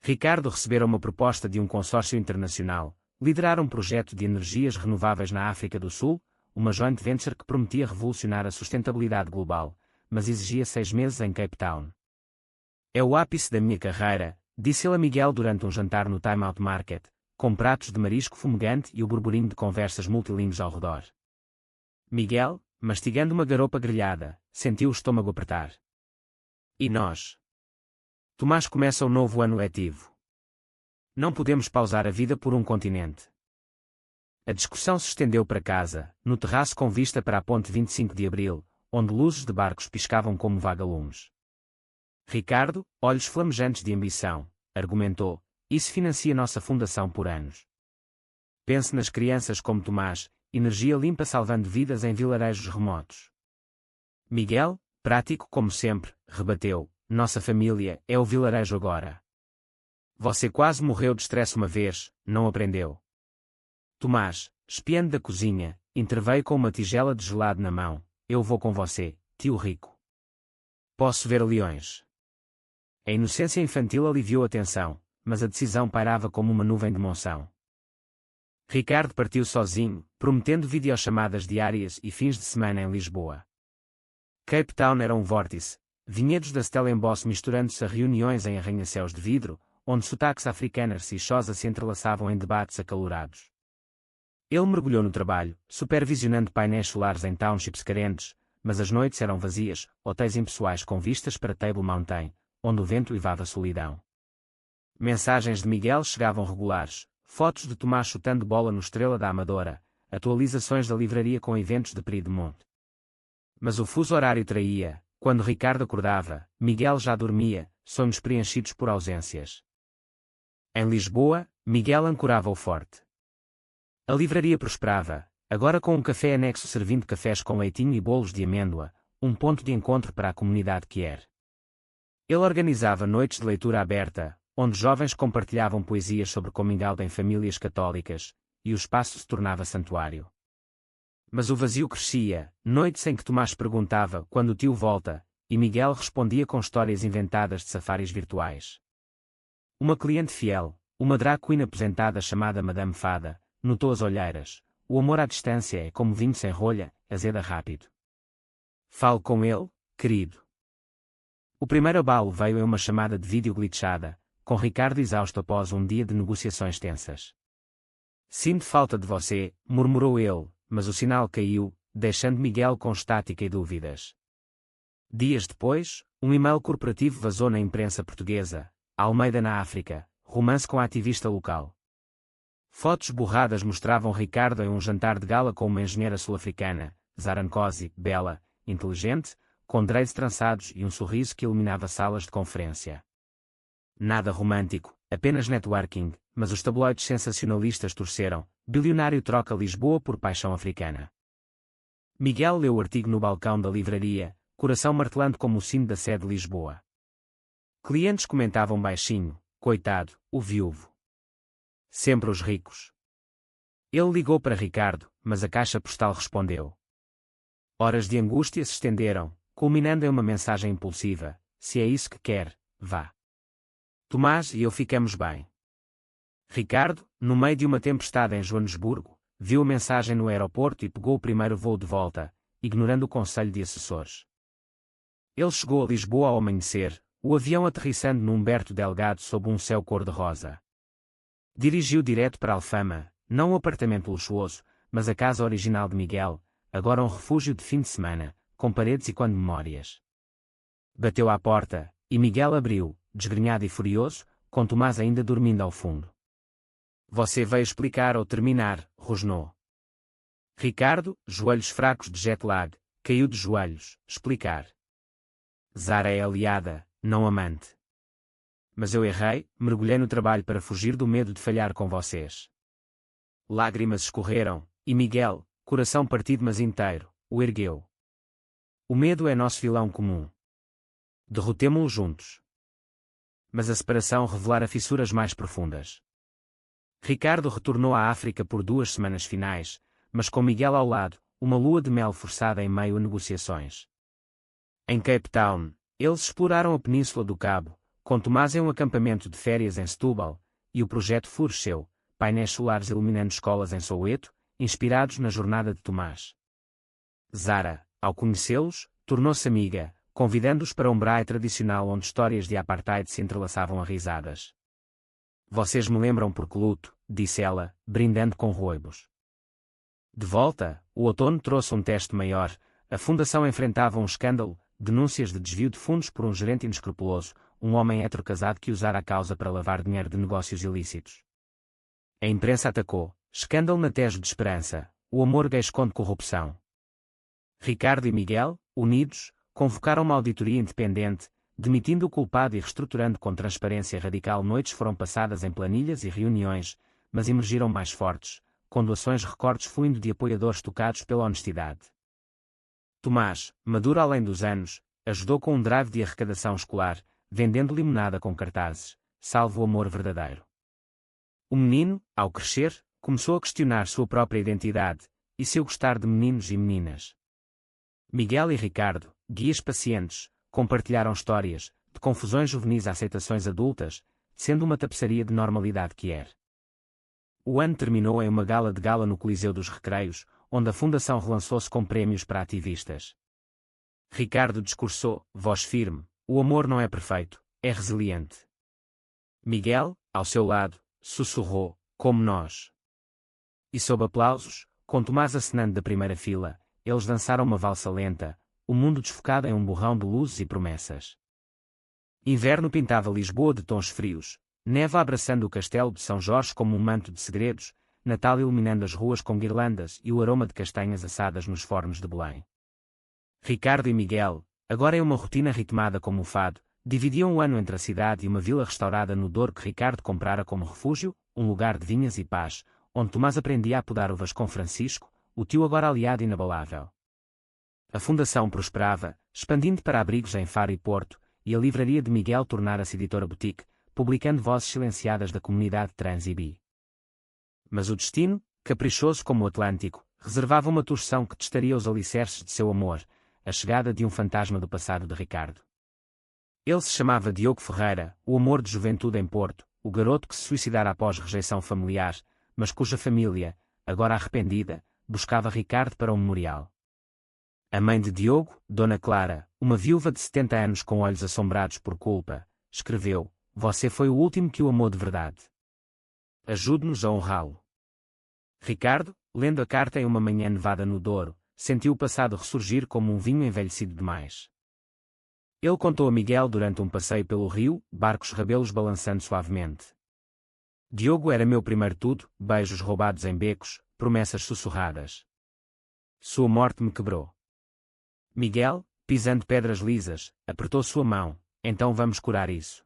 Ricardo recebera uma proposta de um consórcio internacional, liderar um projeto de energias renováveis na África do Sul, uma joint venture que prometia revolucionar a sustentabilidade global, mas exigia 6 meses em Cape Town. "É o ápice da minha carreira", disse ele a Miguel durante um jantar no Time Out Market, com pratos de marisco fumegante e o burburinho de conversas multilíngues ao redor. Miguel, mastigando uma garopa grelhada, sentiu o estômago apertar. "E nós?" Tomás começa o novo ano letivo. Não podemos pausar a vida por um continente. A discussão se estendeu para casa, no terraço com vista para a ponte 25 de Abril, onde luzes de barcos piscavam como vagalumes. Ricardo, olhos flamejantes de ambição, argumentou: "Isso financia nossa fundação por anos. Pense nas crianças como Tomás, energia limpa salvando vidas em vilarejos remotos." Miguel, prático como sempre, rebateu: "Nossa família é o vilarejo agora. Você quase morreu de stress uma vez, não aprendeu?" Tomás, espiando da cozinha, interveio com uma tigela de gelado na mão: "Eu vou com você, tio Rico. Posso ver leões." A inocência infantil aliviou a tensão, mas a decisão pairava como uma nuvem de monção. Ricardo partiu sozinho, prometendo videochamadas diárias e fins de semana em Lisboa. Cape Town era um vórtice, vinhedos da Stellenbosch misturando-se a reuniões em arranha-céus de vidro, onde sotaques africanos e xosa se entrelaçavam em debates acalorados. Ele mergulhou no trabalho, supervisionando painéis solares em townships carentes, mas as noites eram vazias, hotéis impessoais com vistas para Table Mountain, onde o vento uivava solidão. Mensagens de Miguel chegavam regulares, fotos de Tomás chutando bola no Estrela da Amadora, atualizações da livraria com eventos de Prix de Monte. Mas o fuso horário traía. Quando Ricardo acordava, Miguel já dormia, sonhos preenchidos por ausências. Em Lisboa, Miguel ancorava o forte. A livraria prosperava, agora com um café anexo servindo cafés com leitinho e bolos de amêndoa, um ponto de encontro para a comunidade queer. Ele organizava noites de leitura aberta, onde jovens compartilhavam poesias sobre comunidade em famílias católicas, e o espaço se tornava santuário. Mas o vazio crescia, noites em que Tomás perguntava quando o tio volta, e Miguel respondia com histórias inventadas de safaris virtuais. Uma cliente fiel, uma drag queen aposentada chamada Madame Fada, notou as olheiras: "O amor à distância é como vinho sem rolha, azeda rápido. Fale com ele, querido." O primeiro abalo veio em uma chamada de vídeo glitchada, com Ricardo exausto após um dia de negociações tensas. "Sinto falta de você", murmurou ele, mas o sinal caiu, deixando Miguel com estática e dúvidas. Dias depois, um e-mail corporativo vazou na imprensa portuguesa: "Almeida na África, romance com a ativista local." Fotos borradas mostravam Ricardo em um jantar de gala com uma engenheira sul-africana, Zara Nkosi, bela, inteligente, com dreads trançados e um sorriso que iluminava salas de conferência. Nada romântico, apenas networking, mas os tabloides sensacionalistas torceram: "Bilionário troca Lisboa por paixão africana." Miguel leu o artigo no balcão da livraria, coração martelando como o sino da sede de Lisboa. Clientes comentavam baixinho: "Coitado, o viúvo. Sempre os ricos." Ele ligou para Ricardo, mas a caixa postal respondeu. Horas de angústia se estenderam, culminando em uma mensagem impulsiva: "Se é isso que quer, vá. Tomás e eu ficamos bem." Ricardo, no meio de uma tempestade em Joanesburgo, viu a mensagem no aeroporto e pegou o primeiro voo de volta, ignorando o conselho de assessores. Ele chegou a Lisboa ao amanhecer, o avião aterrissando no Humberto Delgado sob um céu cor-de-rosa. Dirigiu direto para Alfama, não um apartamento luxuoso, mas a casa original de Miguel, agora um refúgio de fim de semana, com paredes e quando memórias. Bateu à porta, e Miguel abriu, desgrenhado e furioso, com Tomás ainda dormindo ao fundo. "Você veio explicar ou terminar", rosnou. Ricardo, joelhos fracos de jet lag, caiu de joelhos: "Explicar. Zara é aliada, não amante." Mas eu errei, mergulhei no trabalho para fugir do medo de falhar com vocês. Lágrimas escorreram, e Miguel, coração partido mas inteiro, o ergueu. O medo é nosso vilão comum. Derrotemo-lo juntos. Mas a separação revelara fissuras mais profundas. Ricardo retornou à África por 2 semanas finais, mas com Miguel ao lado, uma lua de mel forçada em meio a negociações. Em Cape Town, eles exploraram a Península do Cabo, com Tomás em um acampamento de férias em Setúbal, e o projeto floresceu, painéis solares iluminando escolas em Soweto, inspirados na jornada de Tomás. Zara, ao conhecê-los, tornou-se amiga, convidando-os para um braai tradicional onde histórias de apartheid se entrelaçavam a risadas. Vocês me lembram porque luto, disse ela, brindando com roubos. De volta, o outono trouxe um teste maior, a fundação enfrentava um escândalo, denúncias de desvio de fundos por um gerente inescrupuloso, um homem hétero-casado que usara a causa para lavar dinheiro de negócios ilícitos. A imprensa atacou, escândalo na Tejo de Esperança, o amor gay esconde corrupção. Ricardo e Miguel, unidos, convocaram uma auditoria independente, demitindo o culpado e reestruturando com transparência radical. Noites foram passadas em planilhas e reuniões, mas emergiram mais fortes, com doações recordes fluindo de apoiadores tocados pela honestidade. Tomás, maduro além dos anos, ajudou com um drive de arrecadação escolar, vendendo limonada com cartazes, salve o amor verdadeiro. O menino, ao crescer, começou a questionar sua própria identidade, e seu gostar de meninos e meninas. Miguel e Ricardo, guias pacientes, compartilharam histórias, de confusões juvenis a aceitações adultas, sendo uma tapeçaria de normalidade que era. O ano terminou em uma gala no Coliseu dos Recreios, onde a Fundação relançou-se com prémios para ativistas. Ricardo discursou, voz firme, o amor não é perfeito, é resiliente. Miguel, ao seu lado, sussurrou, como nós. E sob aplausos, com Tomás acenando da primeira fila, eles dançaram uma valsa lenta, o mundo desfocado em um borrão de luzes e promessas. Inverno pintava Lisboa de tons frios, neva abraçando o castelo de São Jorge como um manto de segredos, Natal iluminando as ruas com guirlandas e o aroma de castanhas assadas nos fornos de Belém. Ricardo e Miguel, agora em uma rotina ritmada como o fado, dividiam o ano entre a cidade e uma vila restaurada no Douro que Ricardo comprara como refúgio, um lugar de vinhas e paz, onde Tomás aprendia a podar uvas com Francisco, o tio agora aliado inabalável. A fundação prosperava, expandindo para abrigos em Faro e Porto, e a livraria de Miguel tornara-se editora boutique, publicando vozes silenciadas da comunidade trans e bi. Mas o destino, caprichoso como o Atlântico, reservava uma torção que testaria os alicerces de seu amor, a chegada de um fantasma do passado de Ricardo. Ele se chamava Diogo Ferreira, o amor de juventude em Porto, o garoto que se suicidara após rejeição familiar, mas cuja família, agora arrependida, buscava Ricardo para um memorial. A mãe de Diogo, Dona Clara, uma viúva de 70 anos com olhos assombrados por culpa, escreveu, você foi o último que o amou de verdade. Ajude-nos a honrá-lo. Ricardo, lendo a carta em uma manhã nevada no Douro, sentiu o passado ressurgir como um vinho envelhecido demais. Ele contou a Miguel durante um passeio pelo rio, barcos rabelos balançando suavemente. Diogo era meu primeiro tudo, beijos roubados em becos, promessas sussurradas. Sua morte me quebrou. Miguel, pisando pedras lisas, apertou sua mão, então vamos curar isso.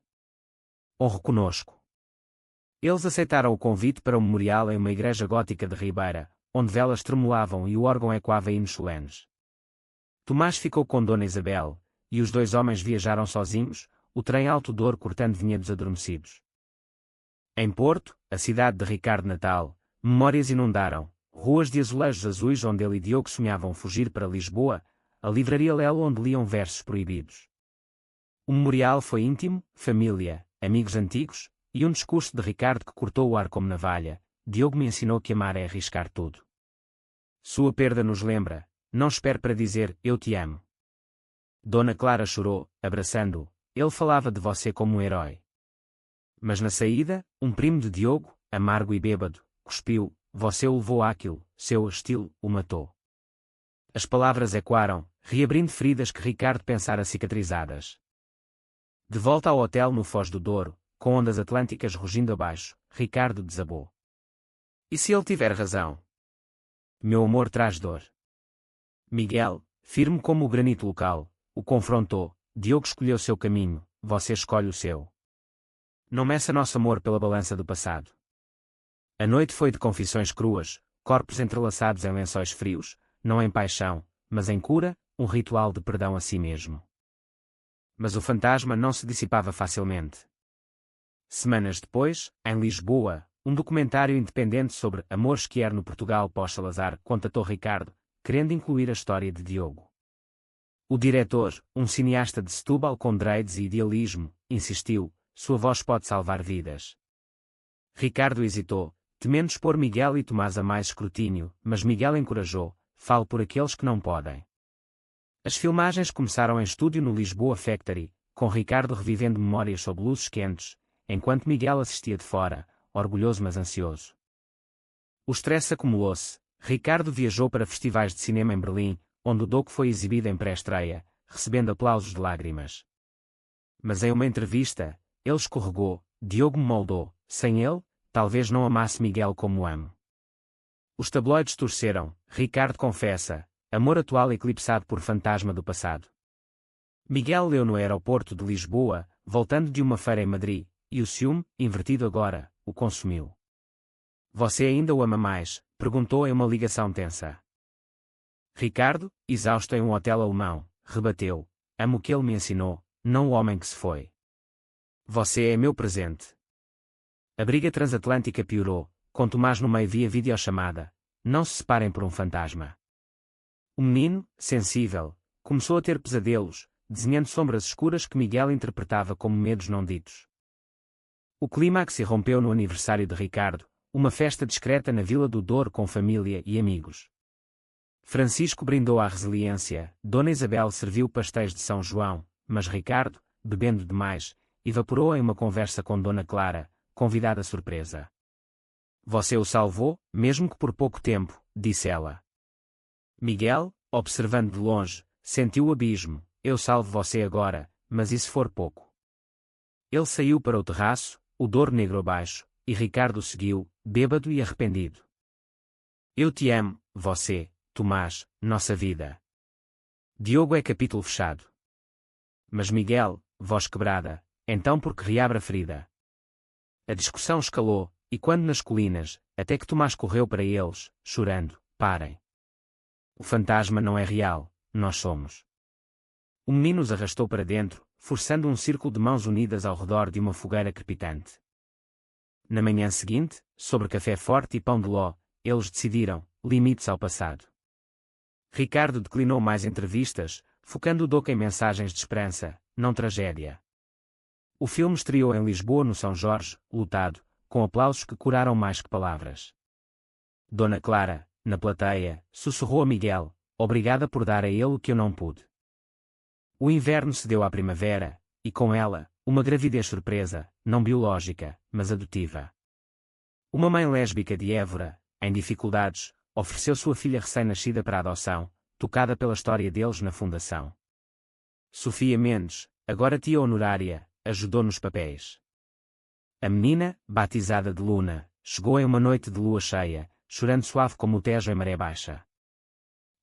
Honre conosco. Eles aceitaram o convite para o memorial em uma igreja gótica de Ribeira, onde velas tremulavam e o órgão ecoava hinos solenes. Tomás ficou com Dona Isabel, e os 2 homens viajaram sozinhos, o trem Alto Douro cortando vinhedos adormecidos. Em Porto, a cidade de Ricardo natal, memórias inundaram, ruas de azulejos azuis onde ele e Diogo sonhavam fugir para Lisboa, a livraria Lelo onde liam versos proibidos. O memorial foi íntimo, família, amigos antigos, e um discurso de Ricardo que cortou o ar como navalha. Diogo me ensinou que amar é arriscar tudo. Sua perda nos lembra, não espere para dizer, eu te amo. Dona Clara chorou, abraçando-o, ele falava de você como um herói. Mas na saída, um primo de Diogo, amargo e bêbado, cuspiu, você o levou àquilo, seu estilo, o matou. As palavras ecoaram, reabrindo feridas que Ricardo pensara cicatrizadas. De volta ao hotel no Foz do Douro, com ondas atlânticas rugindo abaixo, Ricardo desabou. E se ele tiver razão? Meu amor traz dor. Miguel, firme como o granito local, o confrontou. Diogo escolheu seu caminho, você escolhe o seu. Não meça nosso amor pela balança do passado. A noite foi de confissões cruas, corpos entrelaçados em lençóis frios, não em paixão, mas em cura, um ritual de perdão a si mesmo. Mas o fantasma não se dissipava facilmente. Semanas depois, em Lisboa, um documentário independente sobre Amor Esquier no Portugal pós-Salazar contatou Ricardo, querendo incluir a história de Diogo. O diretor, um cineasta de Setúbal com dreads e idealismo, insistiu, sua voz pode salvar vidas. Ricardo hesitou, temendo expor Miguel e Tomás a mais escrutínio, mas Miguel encorajou, fale por aqueles que não podem. As filmagens começaram em estúdio no Lisboa Factory, com Ricardo revivendo memórias sob luzes quentes, enquanto Miguel assistia de fora, orgulhoso mas ansioso. O stress acumulou-se. Ricardo viajou para festivais de cinema em Berlim, onde o doco foi exibido em pré-estreia, recebendo aplausos de lágrimas. Mas em uma entrevista, ele escorregou, Diogo me moldou, sem ele, talvez não amasse Miguel como amo. Os tabloides torceram, Ricardo confessa, amor atual eclipsado por fantasma do passado. Miguel leu no aeroporto de Lisboa, voltando de uma feira em Madrid, e o ciúme, invertido agora, o consumiu. Você ainda o ama mais? Perguntou em uma ligação tensa. Ricardo, exausto em um hotel alemão, rebateu, amo o que ele me ensinou, não o homem que se foi. Você é meu presente. A briga transatlântica piorou, com Tomás no meio via videochamada, não se separem por um fantasma. O menino, sensível, começou a ter pesadelos, desenhando sombras escuras que Miguel interpretava como medos não ditos. O clímax irrompeu no aniversário de Ricardo, uma festa discreta na Vila do Douro com família e amigos. Francisco brindou à resiliência, Dona Isabel serviu pastéis de São João, mas Ricardo, bebendo demais, evaporou em uma conversa com Dona Clara, convidada surpresa. Você o salvou, mesmo que por pouco tempo, disse ela. Miguel, observando de longe, sentiu o abismo, eu salvo você agora, mas e se for pouco? Ele saiu para o terraço, o Douro negro abaixo, e Ricardo seguiu, bêbado e arrependido. Eu te amo, você, Tomás, nossa vida. Diogo é capítulo fechado. Mas Miguel, voz quebrada, então por que reabre a ferida? A discussão escalou, e quando nas colinas, até que Tomás correu para eles, chorando, parem. O fantasma não é real, nós somos. O menino os arrastou para dentro, forçando um círculo de mãos unidas ao redor de uma fogueira crepitante. Na manhã seguinte, sobre café forte e pão de ló, eles decidiram, limites ao passado. Ricardo declinou mais entrevistas, focando o doco em mensagens de esperança, não tragédia. O filme estreou em Lisboa no São Jorge, lotado, com aplausos que curaram mais que palavras. Dona Clara, na plateia, sussurrou a Miguel, obrigada por dar a ele o que eu não pude. O inverno cedeu à primavera, e com ela, uma gravidez surpresa, não biológica, mas adotiva. Uma mãe lésbica de Évora, em dificuldades, ofereceu sua filha recém-nascida para adoção, tocada pela história deles na fundação. Sofia Mendes, agora tia honorária, ajudou nos papéis. A menina, batizada de Luna, chegou em uma noite de lua cheia, chorando suave como o Tejo em maré baixa.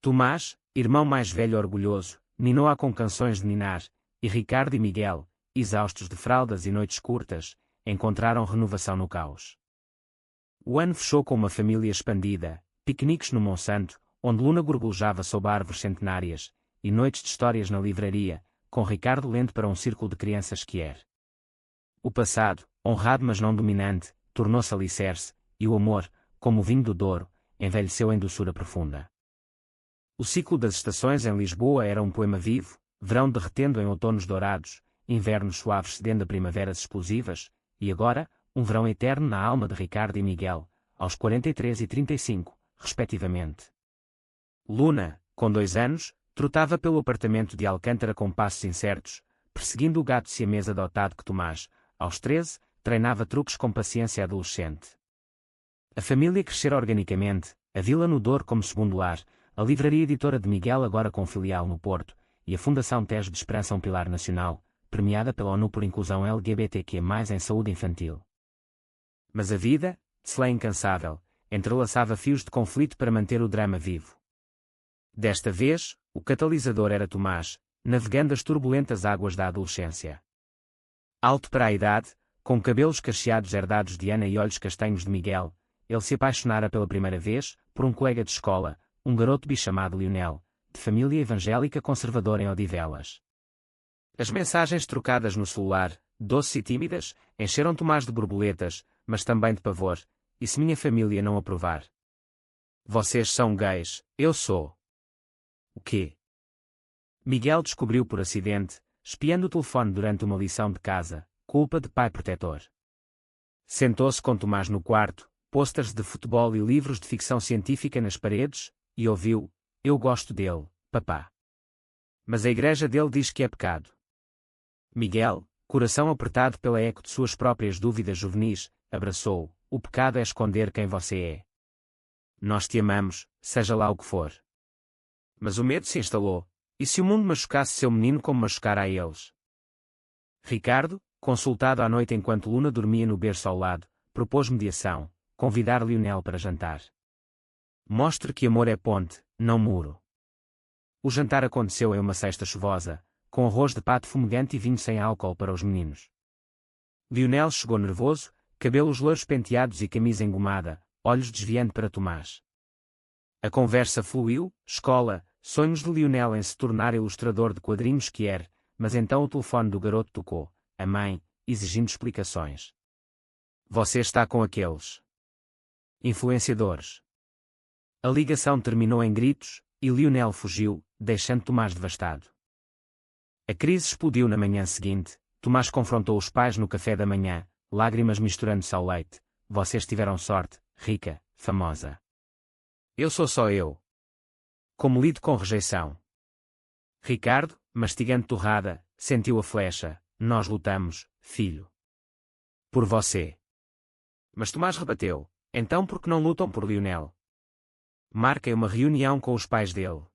Tomás, irmão mais velho orgulhoso, ninou-a com canções de ninar, e Ricardo e Miguel, exaustos de fraldas e noites curtas, encontraram renovação no caos. O ano fechou com uma família expandida, piqueniques no Monsanto, onde Luna gorgolejava sob árvores centenárias, e noites de histórias na livraria, com Ricardo lendo para um círculo de crianças Esquier. O passado, honrado mas não dominante, tornou-se alicerce, e o amor, como o vinho do Douro, envelheceu em doçura profunda. O ciclo das estações em Lisboa era um poema vivo, verão derretendo em outonos dourados, invernos suaves cedendo a primaveras explosivas, e agora, um verão eterno na alma de Ricardo e Miguel, aos 43 e 35, respectivamente. Luna, com 2 anos, trotava pelo apartamento de Alcântara com passos incertos, perseguindo o gato siamês adotado que Tomás, aos 13, treinava truques com paciência adolescente. A família crescera organicamente, a Vila no Douro como segundo lar, a livraria editora de Miguel agora com filial no Porto, e a Fundação Tejo de Esperança um pilar nacional, premiada pela ONU por inclusão LGBTQ+, em saúde infantil. Mas a vida, de se lei incansável, entrelaçava fios de conflito para manter o drama vivo. Desta vez, o catalisador era Tomás, navegando as turbulentas águas da adolescência. Alto para a idade, Com cabelos cacheados herdados de Ana e olhos castanhos de Miguel, ele se apaixonara pela primeira vez, por um colega de escola, um garoto bi chamado Lionel, de família evangélica conservadora em Odivelas. As mensagens trocadas no celular, doces e tímidas, encheram Tomás de borboletas, mas também de pavor. E se minha família não aprovar? Vocês são gays, eu sou. O quê? Miguel descobriu por acidente, espiando o telefone durante uma lição de casa, culpa de pai protetor. Sentou-se com Tomás no quarto, pôsteres de futebol e livros de ficção científica nas paredes, e ouviu: "Eu gosto dele, papá. Mas a igreja dele diz que é pecado." Miguel, coração apertado pela eco de suas próprias dúvidas juvenis, abraçou-o: "O pecado é esconder quem você é. Nós te amamos, seja lá o que for." Mas o medo se instalou. E se o mundo machucasse seu menino como machucara a eles? Ricardo, consultado à noite enquanto Luna dormia no berço ao lado, propôs mediação: convidar Lionel para jantar. Mostre que amor é ponte, não muro. O jantar aconteceu em uma sexta chuvosa, com arroz de pato fumegante e vinho sem álcool para os meninos. Lionel chegou nervoso, cabelos loiros penteados e camisa engomada, olhos desviando para Tomás. A conversa fluiu: escola, sonhos de Lionel em se tornar ilustrador de quadrinhos que era, mas então o telefone do garoto tocou, a mãe, exigindo explicações. Você está com aqueles influenciadores. A ligação terminou em gritos, e Lionel fugiu, deixando Tomás devastado. A crise explodiu na manhã seguinte. Tomás confrontou os pais no café da manhã, lágrimas misturando-se ao leite. Vocês tiveram sorte, rica, famosa. Eu sou só eu. Como lido com rejeição. Ricardo, mastigando torrada, sentiu a flecha. Nós lutamos, filho. Por você. Mas Tomás rebateu: então por que não lutam por Lionel? Marquem uma reunião com os pais dele.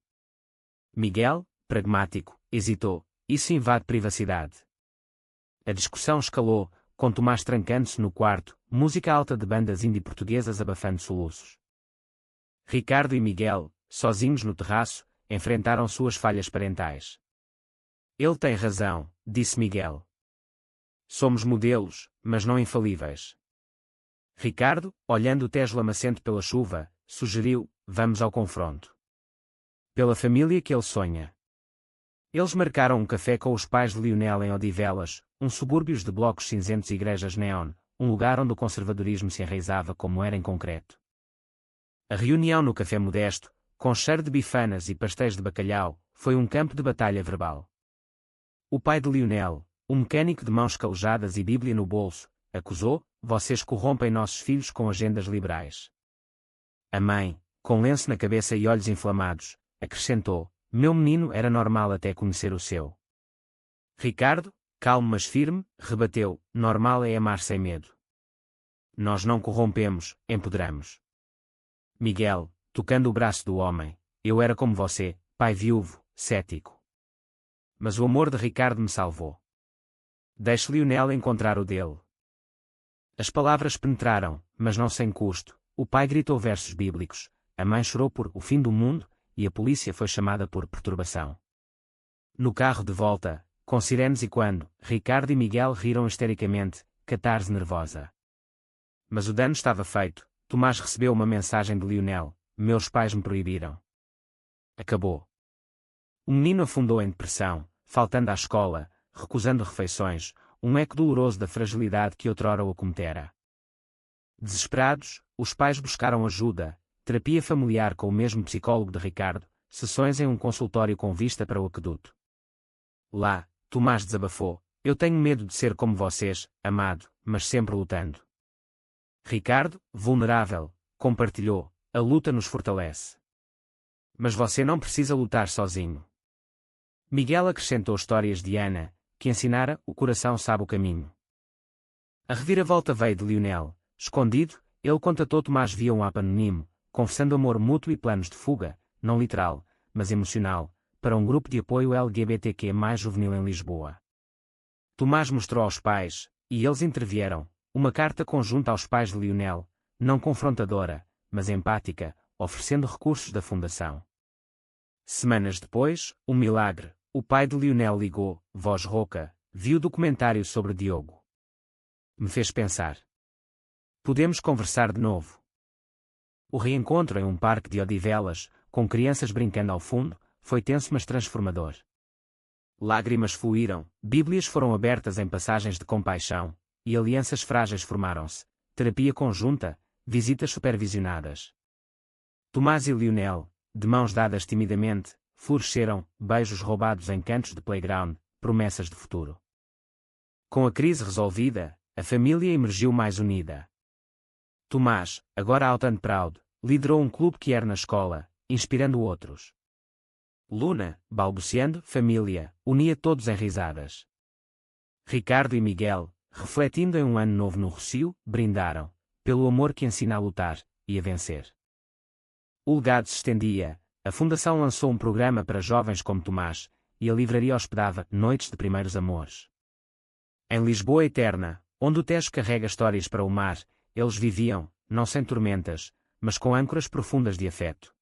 Miguel, pragmático, hesitou: isso invade privacidade. A discussão escalou, com Tomás trancando-se no quarto, música alta de bandas indie portuguesas abafando soluços. Ricardo e Miguel, sozinhos no terraço, enfrentaram suas falhas parentais. Ele tem razão, disse Miguel. Somos modelos, mas não infalíveis. Ricardo, olhando o Tejo lamacento pela chuva, sugeriu: vamos ao confronto. Pela família que ele sonha. Eles marcaram um café com os pais de Lionel em Odivelas, um subúrbio de blocos cinzentos e igrejas neon, um lugar onde o conservadorismo se enraizava como era em concreto. A reunião no café modesto, com cheiro de bifanas e pastéis de bacalhau, foi um campo de batalha verbal. O pai de Lionel, um mecânico de mãos calejadas e Bíblia no bolso, acusou: vocês corrompem nossos filhos com agendas liberais. A mãe, com lenço na cabeça e olhos inflamados, acrescentou: meu menino era normal até conhecer o seu. Ricardo, calmo mas firme, rebateu: normal é amar sem medo. Nós não corrompemos, empoderamos. Miguel, tocando o braço do homem: eu era como você, pai viúvo, cético. Mas o amor de Ricardo me salvou. Deixe Lionel encontrar o dele. As palavras penetraram, mas não sem custo. O pai gritou versos bíblicos, a mãe chorou por o fim do mundo, e a polícia foi chamada por perturbação. No carro de volta, com sirenes e quando, Ricardo e Miguel riram histericamente, catarse nervosa. Mas o dano estava feito. Tomás recebeu uma mensagem de Lionel: meus pais me proibiram. Acabou. O menino afundou em depressão, faltando à escola, recusando refeições, um eco doloroso da fragilidade que outrora o acometera. Desesperados, os pais buscaram ajuda, terapia familiar com o mesmo psicólogo de Ricardo, sessões em um consultório com vista para o aqueduto. Lá, Tomás desabafou: eu tenho medo de ser como vocês, amado, mas sempre lutando. Ricardo, vulnerável, compartilhou: a luta nos fortalece. Mas você não precisa lutar sozinho. Miguel acrescentou histórias de Ana, que ensinara: o coração sabe o caminho. A reviravolta veio de Lionel. Escondido, ele contatou Tomás via um app anónimo, confessando amor mútuo e planos de fuga, não literal, mas emocional, para um grupo de apoio LGBTQ+ juvenil em Lisboa. Tomás mostrou aos pais, e eles intervieram, uma carta conjunta aos pais de Lionel, não confrontadora, mas empática, oferecendo recursos da fundação. Semanas depois, um milagre: o pai de Lionel ligou, voz rouca, viu documentário sobre Diogo. Me fez pensar. Podemos conversar de novo. O reencontro em um parque de Odivelas, com crianças brincando ao fundo, foi tenso mas transformador. Lágrimas fluíram, bíblias foram abertas em passagens de compaixão, e alianças frágeis formaram-se, terapia conjunta, visitas supervisionadas. Tomás e Lionel, de mãos dadas timidamente, floresceram, beijos roubados em cantos de playground, promessas de futuro. Com a crise resolvida, a família emergiu mais unida. Tomás, agora out and proud, liderou um clube que era na escola, inspirando outros. Luna, balbuciando, família, unia todos em risadas. Ricardo e Miguel, refletindo em um ano novo no Rossio, brindaram, pelo amor que ensina a lutar, e a vencer. O legado se estendia, a Fundação lançou um programa para jovens como Tomás, e a livraria hospedava Noites de Primeiros Amores. Em Lisboa Eterna, onde o Tejo carrega histórias para o mar, eles viviam, não sem tormentas, mas com âncoras profundas de afeto.